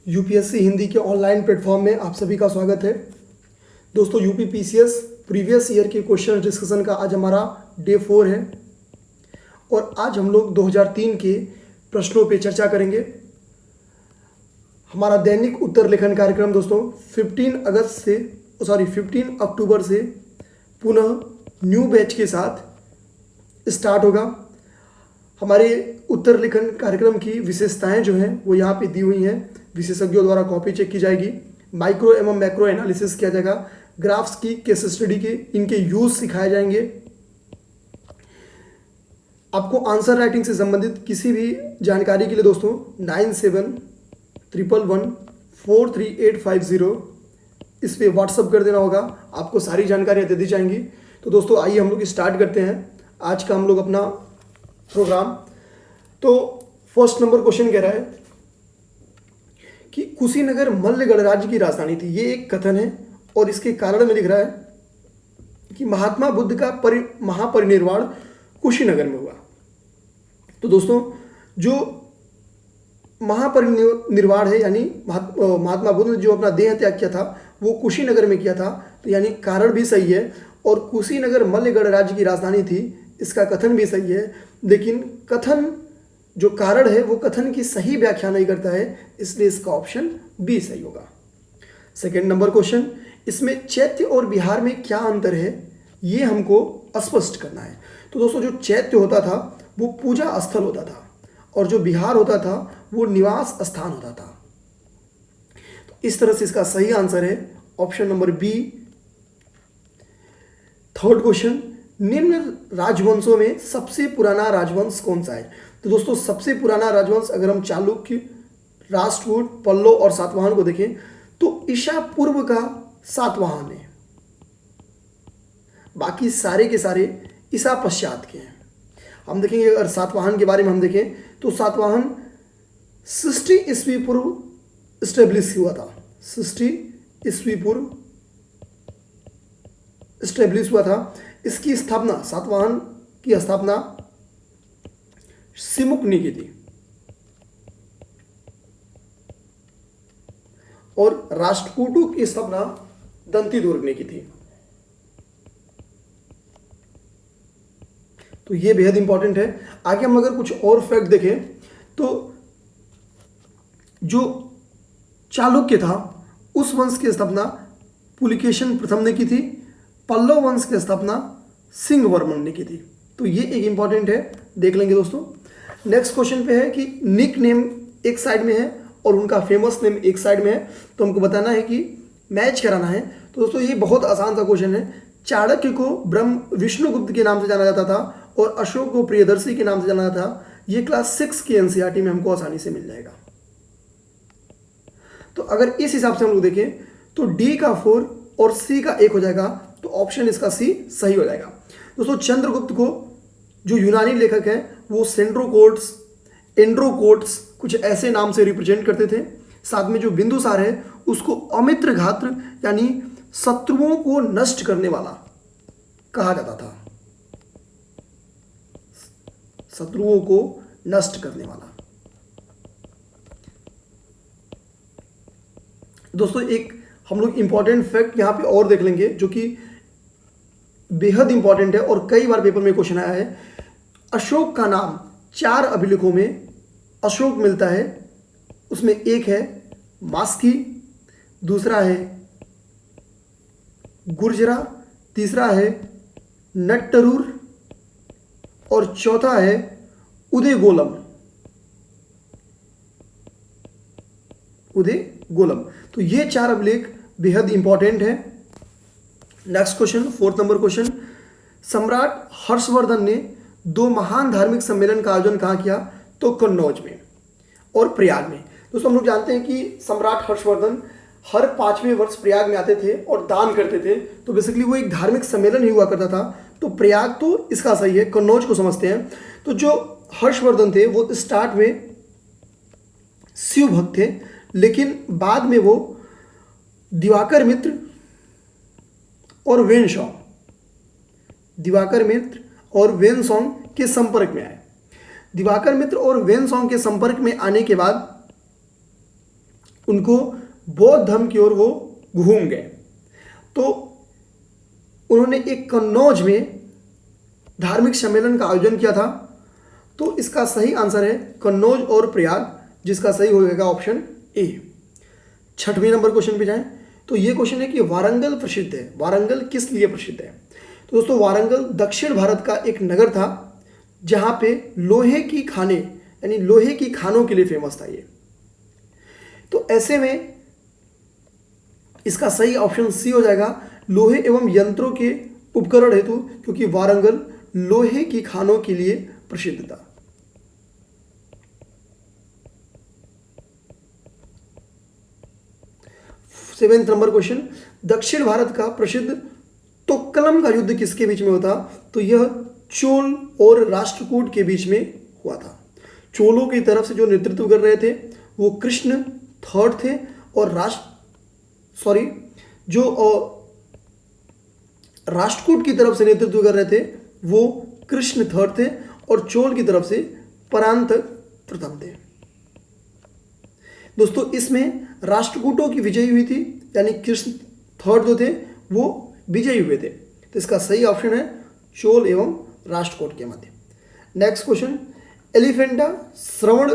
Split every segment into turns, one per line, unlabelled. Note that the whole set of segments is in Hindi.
यूपीएससी हिंदी के ऑनलाइन प्लेटफॉर्म में आप सभी का स्वागत है। दोस्तों, यूपी पीसीएस प्रीवियस ईयर के क्वेश्चन डिस्कशन का आज हमारा डे 4 है और आज हम लोग 2003 के प्रश्नों पे चर्चा करेंगे। हमारा दैनिक उत्तर लेखन कार्यक्रम दोस्तों 15 अक्टूबर से पुनः न्यू बैच के साथ स्टार्ट होगा। हमारे उत्तर लेखन कार्यक्रम की विशेषताएं जो हैं वो यहाँ पे दी हुई हैं। विशेषज्ञों द्वारा कॉपी चेक की जाएगी, माइक्रो एवं मैक्रो एनालिसिस किया जाएगा, ग्राफ्स की, केस स्टडी के इनके यूज सिखाए जाएंगे। आपको आंसर राइटिंग से संबंधित किसी भी जानकारी के लिए दोस्तों 9711143850 इस पे व्हाट्सअप कर देना होगा। आपको सारी जानकारियाँ दे दी जाएंगी। तो दोस्तों आइए हम लोग स्टार्ट करते हैं आज का हम लोग अपना प्रोग्राम। तो फर्स्ट नंबर क्वेश्चन कह रहा है कि कुशीनगर मल्ल गणराज्य की राजधानी थी। ये एक कथन है और इसके कारण में लिख रहा है कि महात्मा बुद्ध का महापरिनिर्वाण कुशीनगर में हुआ। तो दोस्तों जो महापरिनिर्वाण है यानी महात्मा बुद्ध ने जो अपना देह त्याग किया था वो कुशीनगर में किया था, तो यानी कारण भी सही है। और कुशीनगर मल्ल गणराज्य की राजधानी थी, इसका कथन भी सही है। लेकिन कथन जो कारण है वो कथन की सही व्याख्या नहीं करता है, इसलिए इसका ऑप्शन बी सही होगा। सेकेंड नंबर क्वेश्चन, इसमें चैत्य और विहार में क्या अंतर है ये हमको स्पष्ट करना है। तो दोस्तों जो चैत्य होता था वो पूजा स्थल होता था और जो विहार होता था वो निवास स्थान होता था। तो इस तरह से इसका सही आंसर है option number B. Third question, निम्न राजवंशों में सबसे पुराना राजवंश कौन सा है। तो दोस्तों सबसे पुराना राजवंश अगर हम चालुक्य, राष्ट्रकूट, पल्लव और सातवाहन को देखें तो ईसा पूर्व का सातवाहन है। बाकी सारे के सारे ईसा पश्चात के हैं। हम देखेंगे अगर सातवाहन के बारे में हम देखें तो सातवाहन 60 ईस्वी पूर्व स्टेब्लिश हुआ था। 60 ईस्वी पूर्व स्टेब्लिश हुआ था। इसकी स्थापना, सातवाहन की स्थापना सिमुक ने की थी और राष्ट्रकूटों की स्थापना दंतीदुर्ग ने की थी। तो ये बेहद इंपॉर्टेंट है। आगे हम अगर कुछ और फैक्ट देखें तो जो चालुक्य था उस वंश की स्थापना पुलिकेशन प्रथम ने की थी। पल्लव वंश की स्थापना सिंहवर्मन ने की थी। तो ये एक इंपॉर्टेंट है, देख लेंगे दोस्तों। नेक्स्ट क्वेश्चन पे है कि निक नेम एक साइड में है और उनका फेमस नेम एक साइड में है, तो हमको बताना है कि मैच कराना है। तो दोस्तों ये बहुत आसान सा क्वेश्चन है। चाणक्य को ब्रह्म विष्णुगुप्त के नाम से जाना जाता था और अशोक को प्रियदर्शी के नाम से जाना जाता था। ये क्लास 6 की एनसीईआरटी में हमको आसानी से मिल जाएगा। तो अगर इस हिसाब से हम लोग देखें तो डी का 4 और सी का 1 हो जाएगा, तो ऑप्शन इसका सी सही हो जाएगा। दोस्तों चंद्रगुप्त को जो यूनानी लेखक हैं वो सेंड्रोकोट्स, एंड्रोकोट्स कुछ ऐसे नाम से रिप्रेजेंट करते थे। साथ में जो बिंदुसार है उसको अमित्र घात्र यानी शत्रुओं को नष्ट करने वाला कहा जाता था। शत्रुओं को नष्ट करने वाला। दोस्तों एक हम लोग इंपॉर्टेंट फैक्ट यहां पे और देख लेंगे जो कि बेहद इंपॉर्टेंट है और कई बार पेपर में क्वेश्चन आया है। अशोक का नाम 4 अभिलेखों में अशोक मिलता है। उसमें एक है मास्की, दूसरा है गुर्जरा, तीसरा है नट्टरूर और चौथा है उदयगोलम। उदयगोलम। तो ये 4 अभिलेख बेहद इंपॉर्टेंट है। Next question, fourth number question, सम्राट हर्षवर्धन ने 2 महान धार्मिक सम्मेलन का आयोजन कहाँ किया। तो कन्नौज में और प्रयाग में। दोस्तों हम लोग जानते हैं कि सम्राट हर्षवर्धन हर 5वें वर्ष प्रयाग में आते थे और दान करते थे। तो बेसिकली वो एक धार्मिक सम्मेलन ही हुआ करता था। तो प्रयाग तो इसका सही है, कन्नौज को समझते हैं। तो जो हर्षवर्धन थे वो स्टार्ट में शिव भक्त थे, लेकिन बाद में वो दिवाकर मित्र और वेनसॉन्ग के संपर्क में आए। दिवाकर मित्र और वेनसॉन्ग के संपर्क में आने के बाद उनको बौद्ध धर्म की ओर वो घूम गए। तो उन्होंने एक कन्नौज में धार्मिक सम्मेलन का आयोजन किया था। तो इसका सही आंसर है कन्नौज और प्रयाग, जिसका सही होगा ऑप्शन ए। 6वें नंबर क्वेश्चन पे जाएं तो ये क्वेश्चन है कि वारंगल प्रसिद्ध है, वारंगल किस लिए प्रसिद्ध है? तो दोस्तों वारंगल दक्षिण भारत का एक नगर था जहां पे लोहे की खाने यानी लोहे की खानों के लिए फेमस था ये। तो ऐसे में इसका सही ऑप्शन सी हो जाएगा, लोहे एवं यंत्रों के उपकरण हेतु, क्योंकि वारंगल लोहे की खानों के लिए प्रसिद्ध था। 7वें नंबर क्वेश्चन, दक्षिण भारत का प्रसिद्ध तोक्कलम का युद्ध किसके बीच में होता? तो यह चोल और राष्ट्रकूट के बीच में हुआ था। चोलों की तरफ से जो नेतृत्व कर रहे थे वो कृष्ण थर्ड थे, और राष्ट्रकूट की तरफ से नेतृत्व कर रहे थे वो कृष्ण थर्ड थे, और चोल की तरफ से परांत प्रथम थे। दोस्तों इसमें राष्ट्रकूटों की विजयी हुई थी, यानी कृष्ण थर्ड जो थे वो विजयी हुए थे। तो इसका सही ऑप्शन है चोल एवं राष्ट्रकूट के मध्य। नेक्स्ट क्वेश्चन, एलिफेंटा, श्रवण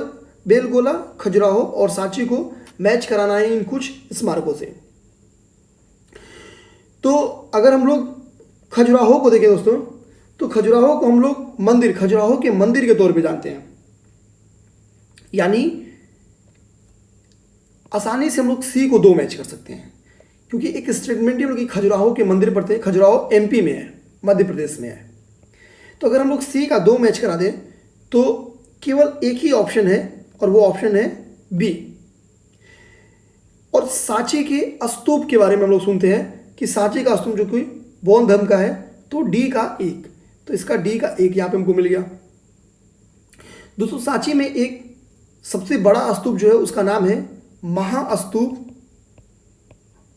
बेलगोला, खजुराहो और सांची को मैच कराना है इन कुछ स्मारकों से। तो अगर हम लोग खजुराहो को देखें दोस्तों, तो खजुराहो को हम लोग मंदिर, खजुराहो के मंदिर के तौर पे जानते हैं, यानी आसानी से हम लोग सी को 2 मैच कर सकते हैं, क्योंकि एक स्टेटमेंट है कि खजुराहो के मंदिर पड़ते हैं। खजुराहो एमपी में है, मध्य प्रदेश में है। तो अगर हम लोग सी का 2 मैच करा दें तो केवल एक ही ऑप्शन है, और वो ऑप्शन है बी। और सांची के स्तूप के बारे में हम लोग सुनते हैं कि सांची का स्तूप जो कोई बौद्ध धर्म का है, तो डी का 1, तो इसका डी का 1 यहाँ पे हमको मिल गया। दोस्तों सांची में एक सबसे बड़ा स्तूप जो है उसका नाम है महास्तूप,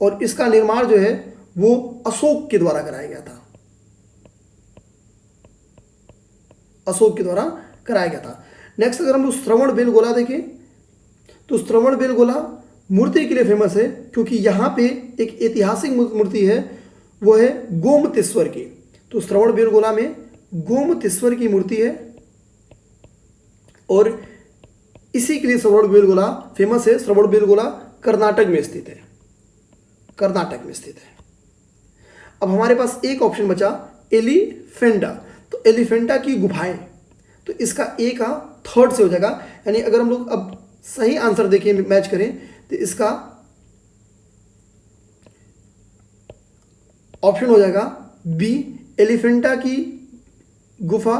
और इसका निर्माण जो है वो अशोक के द्वारा कराया गया था, अशोक के द्वारा कराया गया था। नेक्स्ट अगर हम लोग श्रवण बेलगोला देखें तो श्रवण बेलगोला मूर्ति के लिए फेमस है, क्योंकि यहाँ पे एक ऐतिहासिक मूर्ति है, वो है गोमतेश्वर की। तो श्रवण बेलगोला में गोमतेश्वर की मूर्ति है, और इसी के लिए श्रवण बेलगोला फेमस है। श्रवण बेलगोला कर्नाटक में स्थित है, कर्नाटक में स्थित है। अब हमारे पास एक ऑप्शन बचा एलिफेंटा, तो एलिफेंटा की गुफाएं, तो इसका ए का थर्ड से हो जाएगा, यानी अगर हम लोग अब सही आंसर देखें, मैच करें, तो इसका ऑप्शन हो जाएगा बी, एलिफेंटा की गुफा,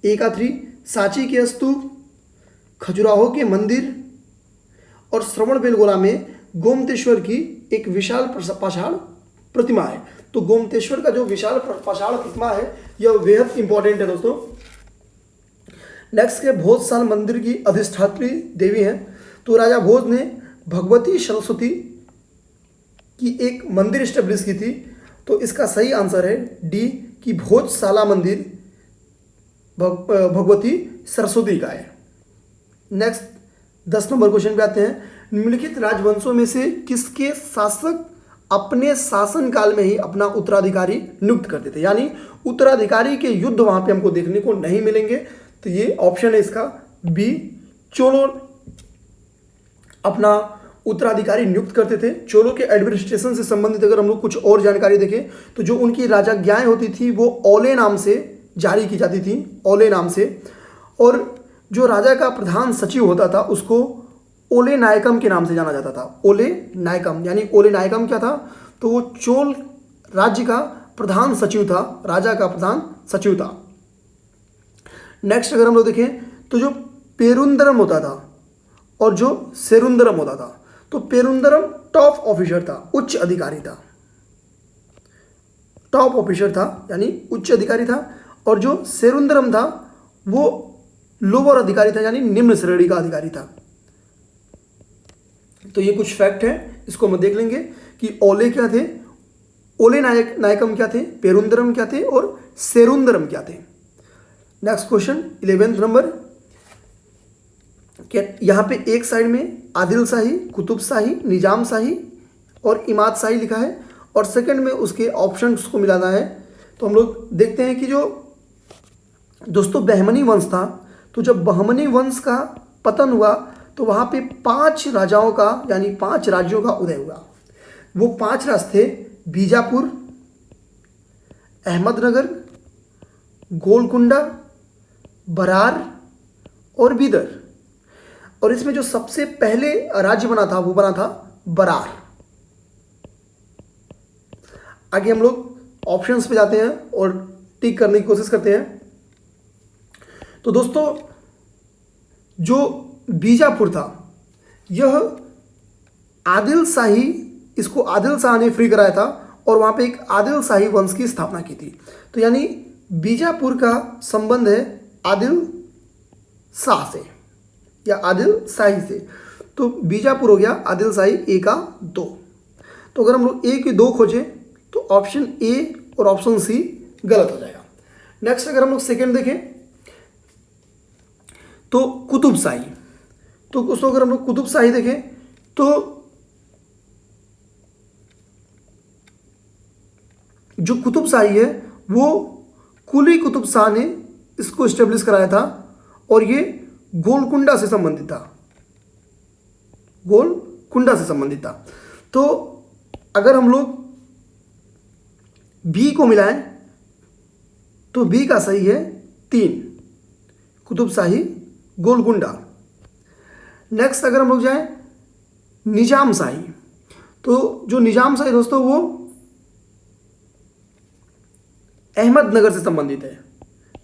ए का 3, सांची के स्तूप, खजुराहो के मंदिर, और श्रवण बेलगोला में गोमतेश्वर की एक विशाल पाषाण प्रतिमा है। तो गोमतेश्वर का जो विशाल पाषाण प्रतिमा है यह बेहद इंपॉर्टेंट है दोस्तों। नेक्स्ट है भोजशाल मंदिर की अधिष्ठात्री देवी हैं। तो राजा भोज ने भगवती सरस्वती की एक मंदिर स्टेब्लिश की थी। तो इसका सही आंसर है डी कि भोजशाला मंदिर भगवती सरस्वती का है। नेक्स्ट 10 नंबर क्वेश्चन पे आते हैं। निम्नलिखित राजवंशों में से किसके शासक अपने शासन काल में ही अपना उत्तराधिकारी नियुक्त करते थे, यानी उत्तराधिकारी के युद्ध वहां पे हमको देखने को नहीं मिलेंगे। तो ये ऑप्शन है इसका बी, चोलो अपना उत्तराधिकारी नियुक्त करते थे। चोलो के एडमिनिस्ट्रेशन से संबंधित अगर हम लोग कुछ और जानकारी देखें तो जो उनकी राजाज्ञाएं होती थी वो ओले नाम से जारी की जाती थी, ओले नाम से। और जो राजा का प्रधान सचिव होता था उसको ओले नायकम के नाम से जाना जाता था, ओले नायकम। यानी ओले नायकम क्या था, तो वो चोल राज्य का प्रधान सचिव था, राजा का प्रधान सचिव था। नेक्स्ट अगर हम लोग देखें तो जो पेरुंदरम होता था और जो सेरुंदरम होता था, तो पेरुंदरम टॉप ऑफिसर था, उच्च अधिकारी था, टॉप ऑफिसर था यानी उच्च अधिकारी था, और जो सेरुंदरम था वो लोअर अधिकारी था यानी निम्न श्रेणी का अधिकारी था। तो ये कुछ फैक्ट है, इसको हम देख लेंगे कि ओले क्या थे, ओले नायकम क्या थे, पेरुंदरम क्या थे और सेरुंदरम क्या थे। नेक्स्ट क्वेश्चन 11 नंबर, क्या यहाँ पे एक साइड में आदिल शाही, कुतुब शाही, निजाम शाही और इमाद शाही लिखा है, और सेकंड में उसके ऑप्शंस को मिलाना है। तो हम लोग देखते हैं कि जो दोस्तों बहमनी वंश था, तो जब बहमनी वंश का पतन हुआ तो वहाँ पे 5 राजाओं का यानी 5 राज्यों का उदय हुआ। वो 5 राज थे: बीजापुर, अहमदनगर, गोलकुंडा, बरार और बीदर। और इसमें जो सबसे पहले राज्य बना था वो बना था बरार। आगे हम लोग ऑप्शंस पे जाते हैं और टिक करने की कोशिश करते हैं। तो दोस्तों जो बीजापुर था यह आदिल शाही, इसको आदिल शाह ने फ्री कराया था और वहाँ पे एक आदिल शाही वंश की स्थापना की थी। तो यानी बीजापुर का संबंध है आदिल शाह से या आदिल शाही से। तो बीजापुर हो गया आदिल शाही ए का 2। तो अगर हम लोग ए की 2 खोजें तो ऑप्शन ए और ऑप्शन सी गलत हो जाएगा। नेक्स्ट अगर हम लोग सेकेंड देखें तो कुतुब शाही। तो दोस्तों अगर हम लोग कुतुब शाही देखें तो जो कुतुब शाही है वो कुली कुतुब शाह ने इसको स्टेब्लिश कराया था और ये गोलकुंडा से संबंधित था, गोलकुंडा से संबंधित था। तो अगर हम लोग बी को मिलाएं तो बी का सही है 3, कुतुब शाही गोलकुंडा। नेक्स्ट अगर हम लोग जाएं निजाम शाही, तो जो निजाम शाही दोस्तों वो अहमदनगर से संबंधित है।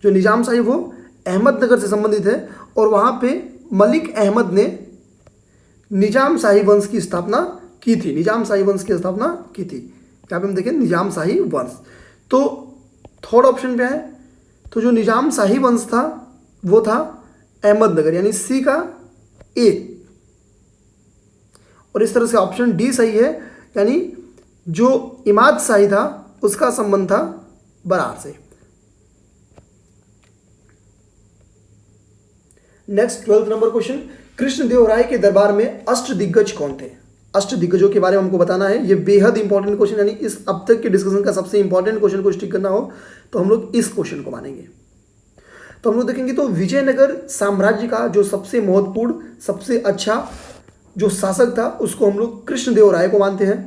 जो निजाम शाही वो अहमदनगर से संबंधित है और वहाँ पे मलिक अहमद ने निजाम शाही वंश की स्थापना की थी, निजाम शाही वंश की स्थापना की थी। यहाँ पे हम देखें निजाम शाही वंश। तो थर्ड ऑप्शन पे है, तो जो निजाम शाही वंश था वो था अहमदनगर यानी सी का 1। और इस तरह से ऑप्शन डी सही है, यानी जो इमाद शाही था उसका संबंध था बरार से। Next 12th number question, Krishnadevaraya के दरबार में अष्टदिग्गज कौन थे? अष्टदिग्गजों के बारे में हमको बताना है। ये बेहद इंपॉर्टेंट क्वेश्चन, यानी इस अब तक के डिस्कशन का सबसे इंपॉर्टेंट क्वेश्चन को स्टिक करना हो तो हम लोग इस क्वेश्चन को मानेंगे। तो हम लोग देखेंगे तो विजयनगर साम्राज्य का जो सबसे महत्वपूर्ण, सबसे अच्छा जो शासक था उसको हम लोग कृष्णदेवराय को मानते हैं।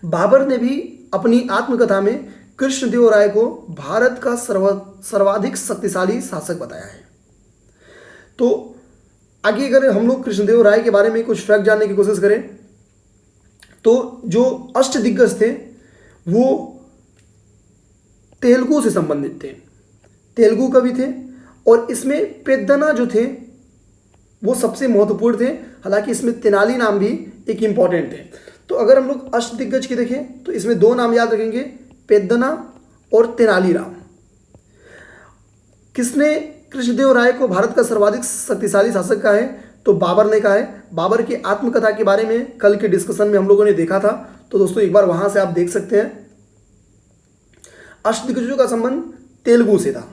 बाबर ने भी अपनी आत्मकथा में कृष्णदेवराय को भारत का सर्वाधिक शक्तिशाली शासक बताया है। तो आगे अगर हम लोग कृष्णदेवराय के बारे में कुछ फैक्ट जानने की कोशिश करें तो जो अष्टदिग्गज थे वो तेलुगु से संबंधित थे, तेलुगु कवि थे। और इसमें पेद्दना जो थे वो सबसे महत्वपूर्ण थे, हालांकि इसमें तेनाली नाम भी एक इंपॉर्टेंट थे। तो अगर हम लोग अष्टदिग्गज की देखें तो इसमें 2 नाम याद रखेंगे, पेद्दना और तेनालीराम। किसने कृष्णदेवराय को भारत का सर्वाधिक शक्तिशाली शासक कहा है? तो बाबर ने कहा है। बाबर की आत्मकथा के बारे में कल के डिस्कशन में हम लोगों ने देखा था, तो दोस्तों एक बार वहां से आप देख सकते हैं। अष्टदिग्गजों का संबंध तेलुगु से था।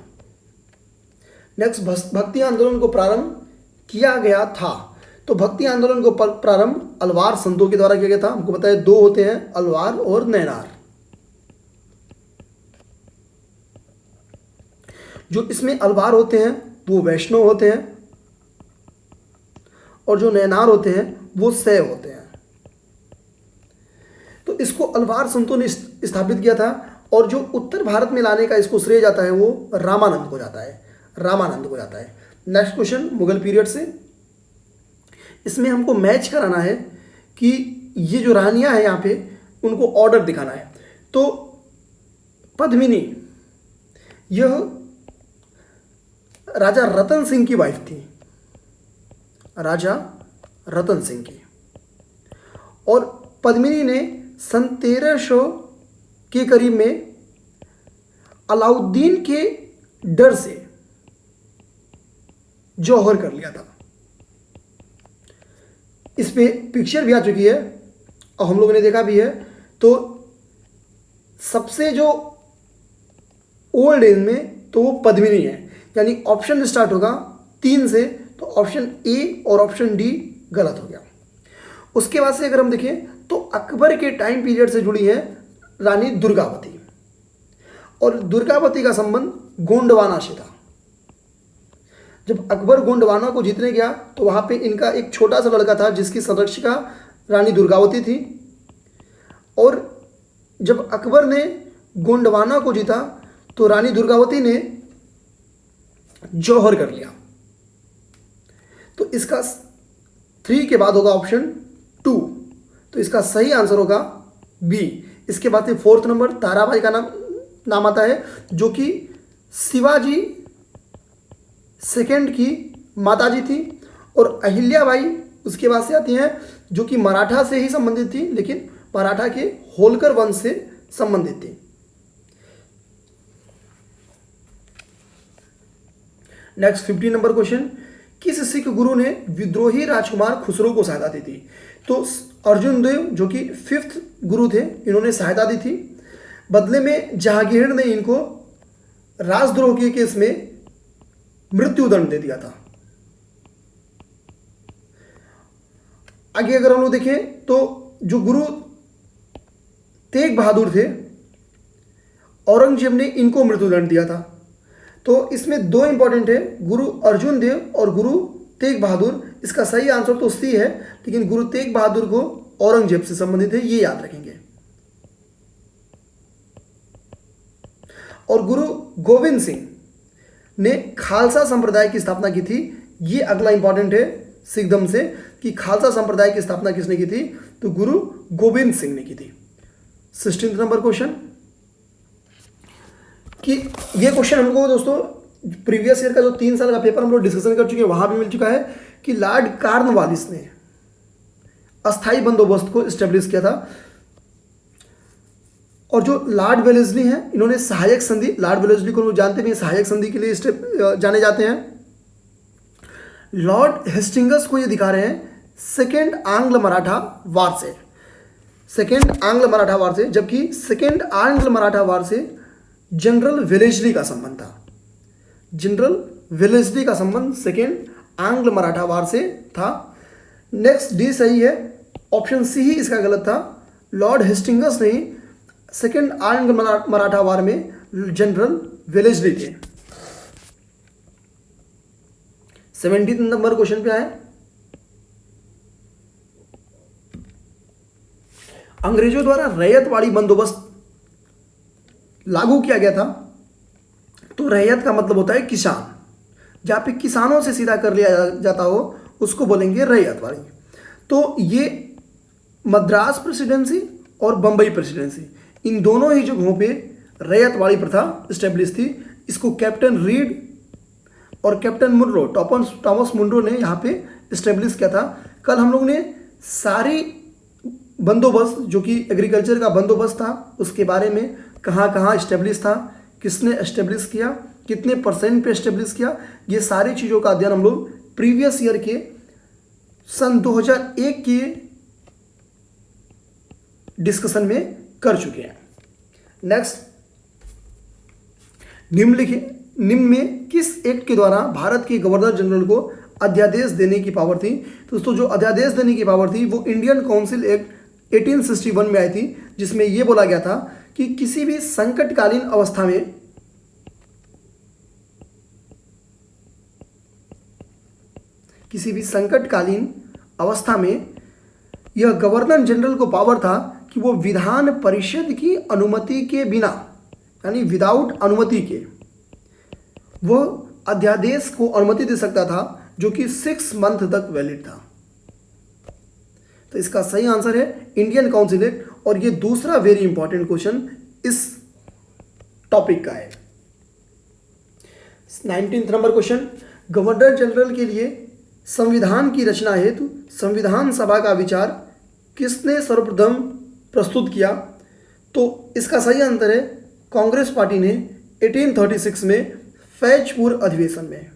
नेक्स्ट, भक्ति आंदोलन को प्रारंभ किया गया था। तो भक्ति आंदोलन को प्रारंभ अलवार संतों के द्वारा किया गया था। हमको पता है 2 होते हैं, अलवार और नैनार। जो इसमें अलवार होते हैं वो वैष्णव होते हैं और जो नैनार होते हैं वो शैव होते हैं। तो इसको अलवार संतों ने स्थापित किया था और जो उत्तर भारत में लाने का इसको श्रेय जाता है वो रामानंद को जाता है, रामानंद को जाता है। नेक्स्ट क्वेश्चन, मुगल पीरियड से। इसमें हमको मैच कराना है कि ये जो रानियां हैं यहाँ पे उनको ऑर्डर दिखाना है। तो पद्मिनी यह राजा रतन सिंह की वाइफ थी, राजा रतन सिंह की। और पद्मिनी ने सन 1300 के करीब में अलाउद्दीन के डर से जौहर कर लिया था। इस पे पिक्चर भी आ चुकी है और हम लोगों ने देखा भी है। तो सबसे जो ओल्ड एज में तो वो पद्मिनी है, यानी ऑप्शन स्टार्ट होगा 3 से तो ऑप्शन ए और ऑप्शन डी गलत हो गया। उसके बाद से अगर हम देखें तो अकबर के टाइम पीरियड से जुड़ी है रानी दुर्गावती, और दुर्गावती का संबंध गोंडवाना से था। जब अकबर गोंडवाना को जीतने गया तो वहाँ पे इनका एक छोटा सा लड़का था जिसकी संरक्षिका रानी दुर्गावती थी, और जब अकबर ने गोंडवाना को जीता तो रानी दुर्गावती ने जौहर कर लिया। तो इसका 3 के बाद होगा ऑप्शन 2, तो इसका सही आंसर होगा बी। इसके बाद 4th नंबर ताराबाई का नाम आता है, जो कि शिवाजी सेकंड की माताजी थी, और अहिल्याबाई उसके बाद से आती हैं जो कि मराठा से ही संबंधित थी, लेकिन मराठा के होलकर वंश से संबंधित थी। नेक्स्ट 15 नंबर क्वेश्चन, किस सिख गुरु ने विद्रोही राजकुमार खुसरो को सहायता दी थी? तो अर्जुन देव जो कि 5th गुरु थे, इन्होंने सहायता दी थी। बदले में जहांगीर ने इनको राजद्रोह के केस में मृत्युदंड दे दिया था। आगे अगर हम लोग देखें तो जो गुरु तेग बहादुर थे, औरंगजेब ने इनको मृत्युदंड दिया था। तो इसमें 2 इंपॉर्टेंट है, गुरु अर्जुन देव और गुरु तेग बहादुर। इसका सही आंसर तो सी है, लेकिन गुरु तेग बहादुर को औरंगजेब से संबंधित है, ये याद रखेंगे। और गुरु गोविंद सिंह ने खालसा संप्रदाय की स्थापना की थी। ये अगला इंपॉर्टेंट है सिख धर्म से, कि खालसा संप्रदाय की स्थापना किसने की थी? तो गुरु गोविंद सिंह ने की थी। 16th नंबर क्वेश्चन, कि ये क्वेश्चन हमको दोस्तों प्रीवियस ईयर का जो 3 साल का पेपर हम लोग डिस्कशन कर चुके हैं, वहां भी मिल चुका है कि लॉर्ड कॉर्नवालिस ने अस्थाई बंदोबस्त को स्टेब्लिश किया था। और जो लॉर्ड वेलेस्ली हैं, इन्होंने सहायक संधि, लॉर्ड वेलेस्ली को लोग जानते भी हैं, सहायक संधि के लिए जाने जाते हैं। लॉर्ड हेस्टिंगस को ये दिखा रहे हैं सेकेंड आंग्ल मराठा वार से, सेकेंड आंग्ल मराठा वार से, जबकि सेकेंड आंग्ल मराठा वार से जनरल वेलेस्ली का संबंध था। जनरल वेलेस्ली का संबंध सेकेंड आंग्ल मराठा वार से था। नेक्स्ट डी सही है, ऑप्शन सी ही इसका गलत था। लॉर्ड हेस्टिंगस नहीं, सेकेंड आंग्ल मराठा वार में जनरल वेलेस्ली थे। 17 नंबर क्वेश्चन पे आए, अंग्रेजों द्वारा रैयतवाड़ी बंदोबस्त लागू किया गया था। तो रैयत का मतलब होता है किसान, जहां पे किसानों से सीधा कर लिया जाता हो उसको बोलेंगे रैयतवाड़ी। तो ये मद्रास प्रेसिडेंसी और बंबई प्रेसिडेंसी, इन दोनों ही जगहों पे रैयतवाड़ी प्रथा स्टेब्लिश थी। इसको कैप्टन रीड और कैप्टन मुनरो, टॉमस मुनरो ने यहाँ पे स्टेब्लिश किया था। कल हम लोग ने सारी बंदोबस्त जो कि एग्रीकल्चर का बंदोबस्त था उसके बारे में, कहाँ कहाँ स्टेब्लिश था, किसने एस्टेब्लिश किया, कितने % पे एस्टेब्लिश किया, ये सारी चीज़ों का अध्ययन हम लोग प्रीवियस ईयर के सन 2001 के डिस्कशन में कर चुके हैं। नेक्स्ट, निम्न में किस एक्ट के द्वारा भारत के गवर्नर जनरल को अध्यादेश देने की पावर थी? तो दोस्तों जो अध्यादेश देने की पावर थी वो इंडियन काउंसिल एक्ट 1861 में आई थी, जिसमें यह बोला गया था कि किसी भी संकटकालीन अवस्था में यह गवर्नर जनरल को पावर था कि वो विधान परिषद की अनुमति के बिना, यानी विदाउट अनुमति के, वो अध्यादेश को अनुमति दे सकता था जो कि 6 मंथ तक वैलिड था। तो इसका सही आंसर है इंडियन काउंसिल एक्ट। और ये दूसरा वेरी इंपॉर्टेंट क्वेश्चन इस टॉपिक का है। 19th number question, governor general के लिए संविधान की रचना हेतु संविधान सभा का विचार किसने सर्वप्रथम प्रस्तुत किया? तो इसका सही आंसर है कांग्रेस पार्टी ने 1836 में फैजपुर अधिवेशन में।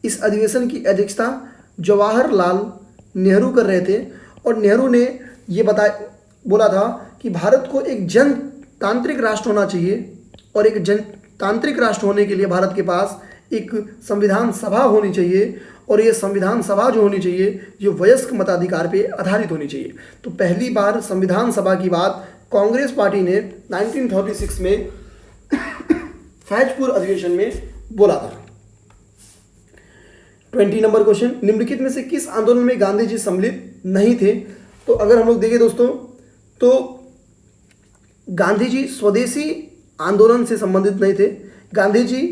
इस अधिवेशन की अध्यक्षता जवाहरलाल नेहरू कर रहे थे, और नेहरू ने ये बोला था कि भारत को एक जनतांत्रिक राष्ट्र होना चाहिए, और एक जनतांत्रिक राष्ट्र होने के लिए भारत के पास एक संविधान सभा होनी चाहिए, और ये संविधान सभा जो होनी चाहिए ये वयस्क मताधिकार पे आधारित होनी चाहिए। तो पहली बार संविधान सभा की बात कांग्रेस पार्टी ने 1936 में फैजपुर अधिवेशन में बोला था। 20 नंबर क्वेश्चन, निम्नलिखित में से किस आंदोलन में गांधी जी सम्मिलित नहीं थे? तो अगर हम लोग देखें दोस्तों तो गांधी जी स्वदेशी आंदोलन से संबंधित नहीं थे। गांधी जी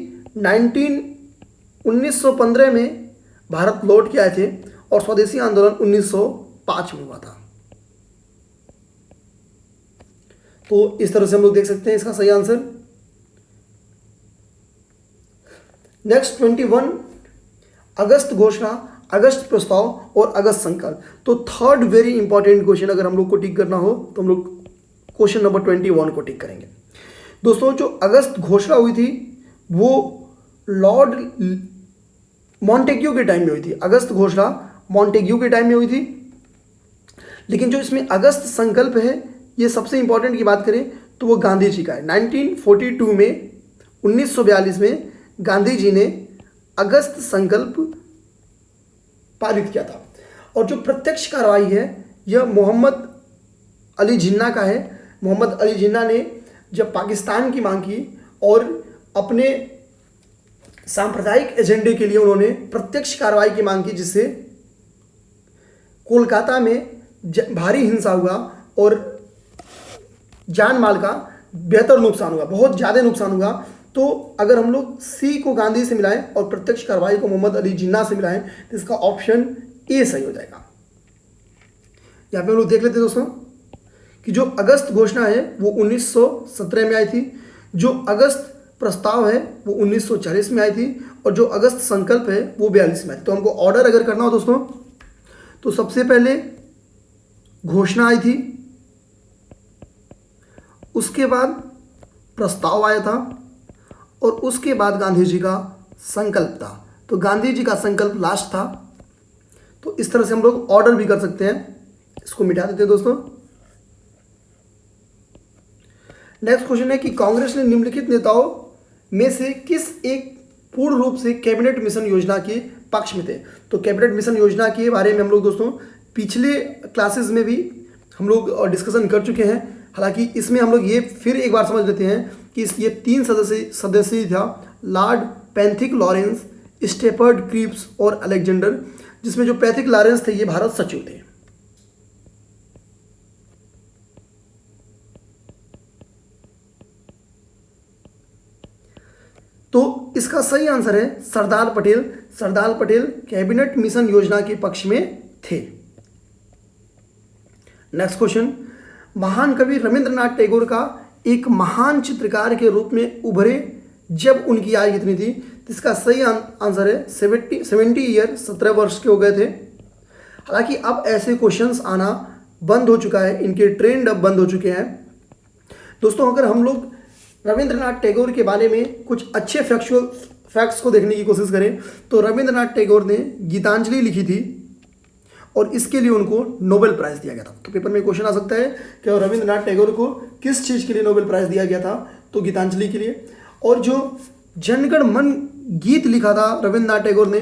1915 में भारत लौट के आए थे और स्वदेशी आंदोलन 1905 में हुआ था। तो इस तरह से हम लोग देख सकते हैं इसका सही आंसर। नेक्स्ट 21, अगस्त घोषणा, अगस्त प्रस्ताव और अगस्त संकल्प। तो थर्ड वेरी इंपॉर्टेंट क्वेश्चन अगर हम लोग को टिक करना हो तो हम लोग क्वेश्चन नंबर 21 को टिक करेंगे। दोस्तों जो अगस्त घोषणा हुई थी वो लॉर्ड मॉन्टेग्यू के टाइम में हुई थी। अगस्त घोषणा मॉन्टेग्यू के टाइम में हुई थी। लेकिन जो इसमें अगस्त संकल्प है ये सबसे इंपॉर्टेंट की बात करें तो वो गांधी जी का है। 1942 में 1942 में गांधी जी ने अगस्त संकल्प पारित किया था। और जो प्रत्यक्ष कार्रवाई है यह मोहम्मद अली जिन्ना का है। मोहम्मद अली जिन्ना ने जब पाकिस्तान की मांग की और अपने सांप्रदायिक एजेंडे के लिए उन्होंने प्रत्यक्ष कार्रवाई की मांग की, जिससे कोलकाता में भारी हिंसा हुआ और जान माल का बेहतर नुकसान हुआ, बहुत ज़्यादा नुकसान हुआ। तो अगर हम लोग सी को गांधी से मिलाएं और प्रत्यक्ष कार्रवाई को मोहम्मद अली जिन्ना से मिलाएं तो इसका ऑप्शन ए सही हो जाएगा। यहाँ पे हम लोग देख लेते हैं दोस्तों कि जो अगस्त घोषणा है वो 1917 में आई थी, जो अगस्त प्रस्ताव है वो 1940 में आई थी, और जो अगस्त संकल्प है वो 42 में आई थी। तो हमको ऑर्डर अगर करना हो दोस्तों तो सबसे पहले घोषणा आई थी, उसके बाद प्रस्ताव आया था और उसके बाद गांधी जी का संकल्प था। तो गांधी जी का संकल्प लास्ट था। तो इस तरह से हम लोग ऑर्डर भी कर सकते हैं। इसको मिटा देते हैं दोस्तों। नेक्स्ट क्वेश्चन है कि कांग्रेस ने निम्नलिखित नेताओं में से किस एक पूर्ण रूप से कैबिनेट मिशन योजना के पक्ष में थे? तो कैबिनेट मिशन योजना के बारे में हम लोग दोस्तों पिछले क्लासेस में भी हम लोग डिस्कशन कर चुके हैं। हालांकि इसमें हम लोग ये फिर एक बार समझ लेते हैं कि ये 3 सदस्य था, Lord Pethick Lawrence, Stafford creeps और अलेक्जेंडर, जिसमें जो पैथिक लॉरेंस थे ये भारत सचिव थे। तो इसका सही आंसर है सरदार पटेल। सरदार पटेल कैबिनेट मिशन योजना के पक्ष में थे। नेक्स्ट क्वेश्चन, महान कवि रविंद्रनाथ टैगोर का एक महान चित्रकार के रूप में उभरे जब उनकी आयु कितनी थी? तो इसका सही आंसर है 70 ईयर, 17 वर्ष के हो गए थे। हालांकि अब ऐसे क्वेश्चंस आना बंद हो चुका है, इनके ट्रेंड अब बंद हो चुके हैं। दोस्तों अगर हम लोग रविंद्रनाथ टैगोर के बारे में कुछ अच्छे फैक्ट्स को देखने की कोशिश करें तो रविंद्रनाथ टैगोर ने गीतांजलि लिखी थी और इसके लिए उनको नोबेल प्राइज़ दिया गया था। तो पेपर में क्वेश्चन आ सकता है कि रविंद्रनाथ टैगोर को किस चीज़ के लिए नोबेल प्राइज़ दिया गया था? तो गीतांजलि के लिए। और जो जनगण मन गीत लिखा था रविंद्रनाथ टैगोर ने,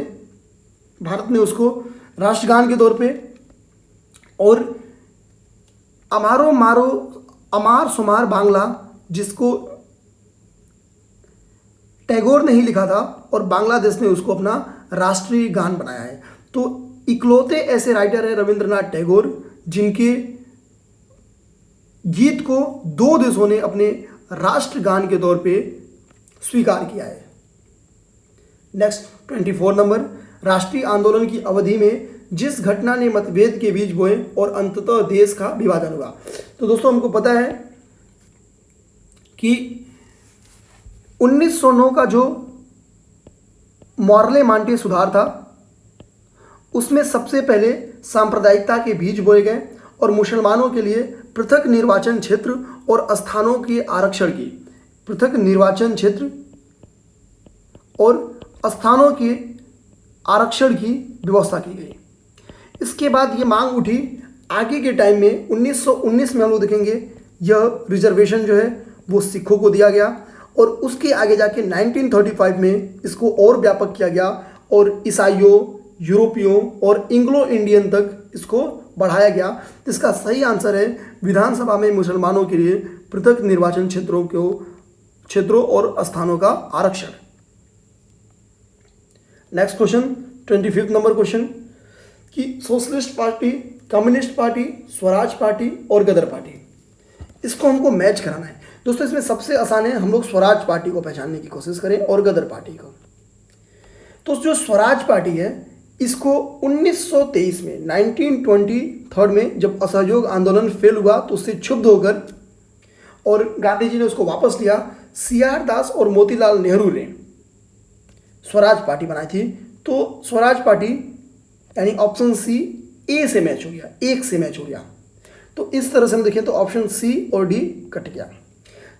भारत ने उसको राष्ट्रगान के तौर पे, और अमारो मारो अमार सुमार बांग्ला, जिसको टैगोर ने ही लिखा था और बांग्लादेश ने उसको अपना राष्ट्रीय गान बनाया है। तो इकलौते ऐसे राइटर हैं रविंद्रनाथ टैगोर जिनके गीत को 2 देशों ने अपने राष्ट्रगान के तौर पे स्वीकार किया है। नेक्स्ट 24 नंबर, राष्ट्रीय आंदोलन की अवधि में जिस घटना ने मतभेद के बीज बोए और अंततः देश का विभाजन हुआ। तो दोस्तों हमको पता है कि 1909 का जो मॉर्ले मांटे सुधार था उसमें सबसे पहले सांप्रदायिकता के बीज बोए गए और मुसलमानों के लिए पृथक निर्वाचन क्षेत्र और स्थानों के आरक्षण की, पृथक निर्वाचन क्षेत्र और स्थानों के आरक्षण की व्यवस्था की गई। इसके बाद ये मांग उठी आगे के टाइम में 1919 में हम लोग देखेंगे यह रिजर्वेशन जो है वो सिखों को दिया गया और उसके आगे जाके 1935 में इसको और व्यापक किया गया और ईसाइयों, यूरोपियों और इंग्लो इंडियन तक इसको बढ़ाया गया। इसका सही आंसर है विधानसभा में मुसलमानों के लिए पृथक निर्वाचन क्षेत्रों और स्थानों का आरक्षण। नेक्स्ट क्वेश्चन 25 नंबर क्वेश्चन कि socialist party, communist party, Swaraj party और गदर पार्टी, इसको हमको मैच कराना है। दोस्तों इसमें सबसे आसान है, हम लोग स्वराज पार्टी को पहचानने की कोशिश करें और गदर पार्टी को। तो जो स्वराज पार्टी है इसको 1923 में 1923 में जब असहयोग आंदोलन फेल हुआ तो उससे क्षुब्ध होकर और गांधी जी ने उसको वापस लिया, CR दास और मोतीलाल नेहरू ने स्वराज पार्टी बनाई थी। तो स्वराज पार्टी यानी ऑप्शन सी ए से मैच हो गया, एक से मैच हो गया। तो इस तरह से हम देखें तो ऑप्शन सी और डी कट गया।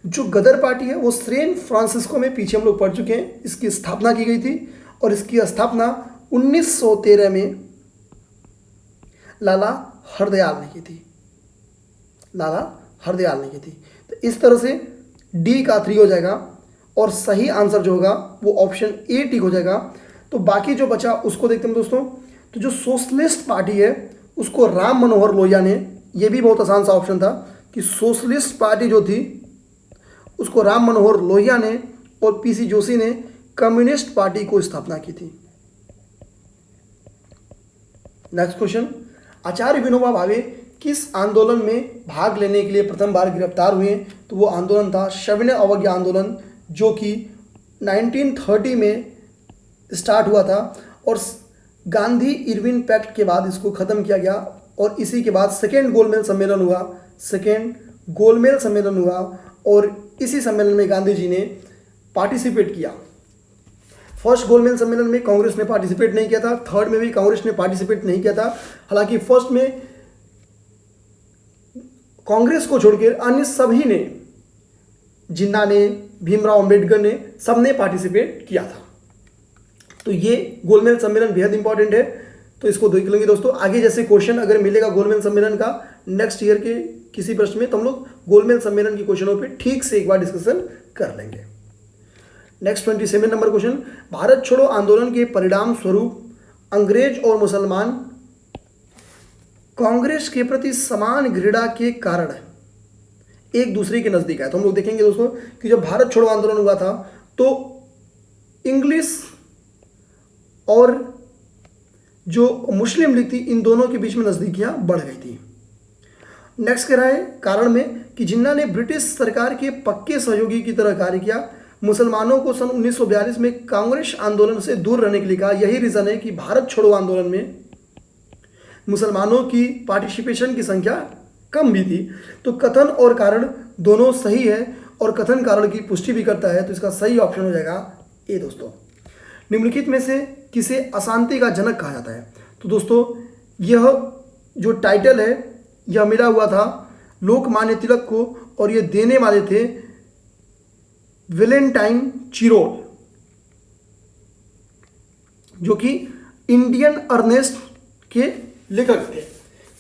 जो गदर पार्टी है वो सैन फ्रांसिस्को में, पीछे हम लोग पढ़ चुके हैं, इसकी स्थापना की गई थी और इसकी स्थापना 1913 में लाला हरदयाल ने की थी। लाला हरदयाल ने की थी। तो इस तरह से डी का 3 हो जाएगा और सही आंसर जो होगा वो ऑप्शन ए टिक हो जाएगा। तो बाकी जो बचा उसको देखते हैं दोस्तों। तो जो सोशलिस्ट पार्टी है उसको राम मनोहर लोहिया ने, ये भी बहुत आसान सा ऑप्शन था कि सोशलिस्ट पार्टी जो थी उसको राम मनोहर लोहिया ने और PC जोशी ने कम्युनिस्ट पार्टी को स्थापना की थी। नेक्स्ट क्वेश्चन, आचार्य विनोबा भावे किस आंदोलन में भाग लेने के लिए प्रथम बार गिरफ्तार हुए? तो वो आंदोलन था सविनय अवज्ञा आंदोलन, जो कि 1930 में स्टार्ट हुआ था और गांधी इरविन पैक्ट के बाद इसको ख़त्म किया गया और इसी के बाद सेकेंड गोलमेज सम्मेलन हुआ और इसी सम्मेलन में गांधी जी ने पार्टिसिपेट किया। फर्स्ट गोलमेज सम्मेलन में कांग्रेस ने पार्टिसिपेट नहीं किया था, थर्ड में भी कांग्रेस ने पार्टिसिपेट नहीं किया था। हालांकि फर्स्ट में कांग्रेस को छोड़कर अन्य सभी ने, जिन्ना ने, भीमराव अंबेडकर ने, सबने पार्टिसिपेट किया था। तो ये गोलमेज सम्मेलन बेहद इंपॉर्टेंट है, तो इसको देख लेंगे दोस्तों। आगे जैसे क्वेश्चन अगर मिलेगा गोलमेज सम्मेलन का नेक्स्ट ईयर के किसी प्रश्न में, तो हम लोग गोलमेज सम्मेलन के क्वेश्चनों पे ठीक से एक बार डिस्कशन कर लेंगे। नेक्स्ट 27 नंबर क्वेश्चन, भारत छोड़ो आंदोलन के परिणाम स्वरूप अंग्रेज और मुसलमान कांग्रेस के प्रति समान घृणा के कारण एक दूसरे के नजदीक आए। तो हम लोग देखेंगे दोस्तों कि जब भारत छोड़ो आंदोलन हुआ था तो इंग्लिश और जो मुस्लिम लीग थी इन दोनों के बीच में नजदीकियां बढ़ गई थी। नेक्स्ट कह रहा है कारण में कि जिन्ना ने ब्रिटिश सरकार के पक्के सहयोगी की तरह कार्य किया, मुसलमानों को सन 1942 में कांग्रेस आंदोलन से दूर रहने के लिए कहा। यही रीज़न है कि भारत छोड़ो आंदोलन में मुसलमानों की पार्टिसिपेशन की संख्या कम भी थी। तो कथन और कारण दोनों सही है और कथन कारण की पुष्टि भी करता है, तो इसका सही ऑप्शन हो जाएगा ए दोस्तों। निम्नलिखित में से किसे अशांति का जनक कहा जाता है? तो दोस्तों यह जो टाइटल है यह मिला हुआ था लोकमान्य तिलक को और ये देने वाले थे वैलेंटाइन चिरोल, जो कि इंडियन अर्नेस्ट के लेखक थे।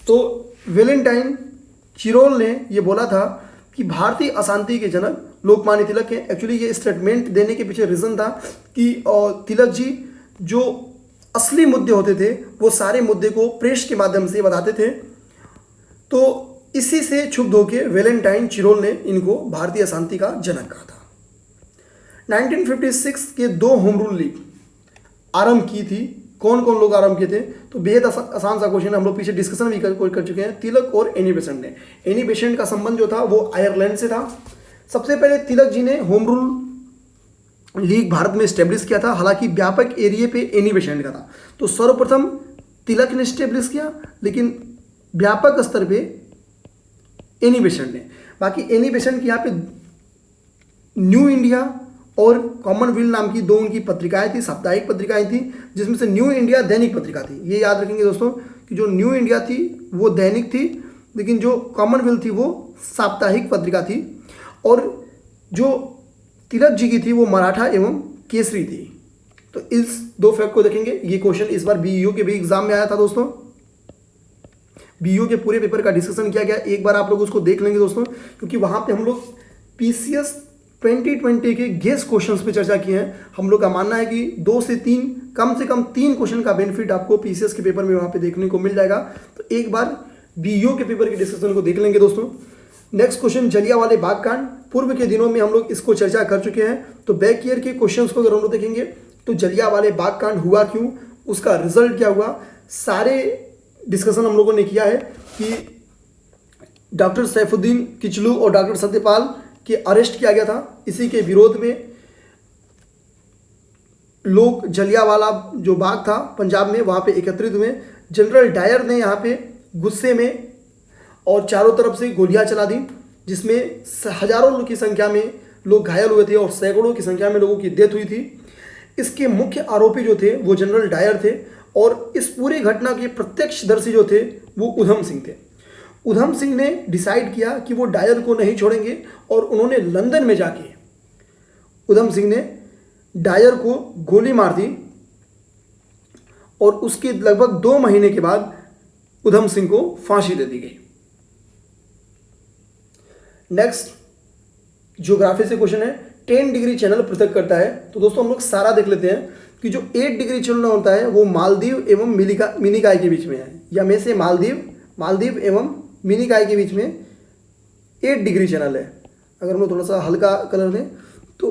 तो वैलेंटाइन चिरोल ने यह बोला था कि भारतीय अशांति के जनक लोकमान्य तिलक है। एक्चुअली ये स्टेटमेंट देने के पीछे रीज़न था कि तिलक जी जो असली मुद्दे होते थे वो सारे मुद्दे को प्रेस के माध्यम से बताते थे। तो इसी से क्षुब्ध होकर वैलेंटाइन चिरोल ने इनको भारतीय अशांति का जनक कहा था। 1956 के 2 होम रूल लीग आरंभ की थी। कौन कौन लोग आरंभ किए थे? तो बेहद आसान सा क्वेश्चन, हम लोग पीछे डिस्कशन भी कर चुके हैं। तिलक और एनी बेसेंट ने। एनी बेसेंट का संबंध जो था वो आयरलैंड से था। सबसे पहले तिलक जी ने होम रूल लीग भारत में स्टेब्लिश किया था, हालांकि व्यापक एरिया पे एनी बेसेंट का था। तो सर्वप्रथम तिलक ने स्टेब्लिश किया, लेकिन व्यापक स्तर पे एनी बेसेंट ने। बाकी एनी बेसेंट की यहाँ पे न्यू इंडिया और कॉमनवेल्थ नाम की 2 उनकी पत्रिकाएं थी, साप्ताहिक पत्रिकाएं थी, जिसमें से न्यू इंडिया दैनिक पत्रिका थी। ये याद रखेंगे दोस्तों कि जो न्यू इंडिया थी वो दैनिक थी, लेकिन जो कॉमनवेल्थ थी वो साप्ताहिक पत्रिका थी। और जो तिलक जी की थी वो मराठा एवं केसरी थी। तो इस 2 फैक्ट को देखेंगे। ये क्वेश्चन इस बार BEO के भी एग्जाम में आया था दोस्तों। BEO के पूरे पेपर का डिस्कशन किया गया, एक बार आप लोग उसको देख लेंगे दोस्तों, क्योंकि वहाँ पे हम लोग PCS 2020 के गेस क्वेश्चंस पे चर्चा की है। हम लोग का मानना है कि 2 से 3 कम से कम 3 क्वेश्चन का बेनिफिट आपको पीसीएस के पेपर में वहाँ पे देखने को मिल जाएगा। तो एक बार बीईओ के पेपर की डिस्कशन को देख लेंगे दोस्तों। नेक्स्ट क्वेश्चन, जलियांवाला बाग कांड। पूर्व के दिनों में हम लोग इसको चर्चा कर चुके हैं। तो बैक ईयर के क्वेश्चंस को अगर हम लोग देखेंगे तो जलियांवाला बाग कांड हुआ क्यों, उसका रिजल्ट क्या हुआ, सारे डिस्कशन हम लोगों ने किया है कि डॉक्टर सैफुद्दीन किचलू और डॉक्टर सत्यपाल के अरेस्ट किया गया था। इसी के विरोध में लोग जलियांवाला जो बाग था पंजाब में वहाँ पे एकत्रित हुए। जनरल डायर ने यहाँ पे गुस्से में और चारों तरफ से गोलियां चला दी, जिसमें हजारों की संख्या में लोग घायल हुए थे और सैकड़ों की संख्या में लोगों की डेथ हुई थी। इसके मुख्य आरोपी जो थे वो जनरल डायर थे और इस पूरी घटना के प्रत्यक्षदर्शी जो थे वो उधम सिंह थे। उधम सिंह ने डिसाइड किया कि वो डायर को नहीं छोड़ेंगे और उन्होंने लंदन में जाके उधम सिंह ने डायर को गोली मार दी और उसके लगभग 2 महीने के बाद उधम सिंह को फांसी दे दी गई। नेक्स्ट ज्योग्राफी से क्वेश्चन है, 10 डिग्री चैनल पृथक करता है। तो दोस्तों हम लोग सारा देख लेते हैं कि जो 8 डिग्री चैनल होता है वो मालदीव एवं मिनिकॉय के बीच में है, या में से मालदीव एवं मिनिकॉय के बीच में 8 डिग्री चैनल है। अगर हम लोग थोड़ा सा हल्का कलर दें तो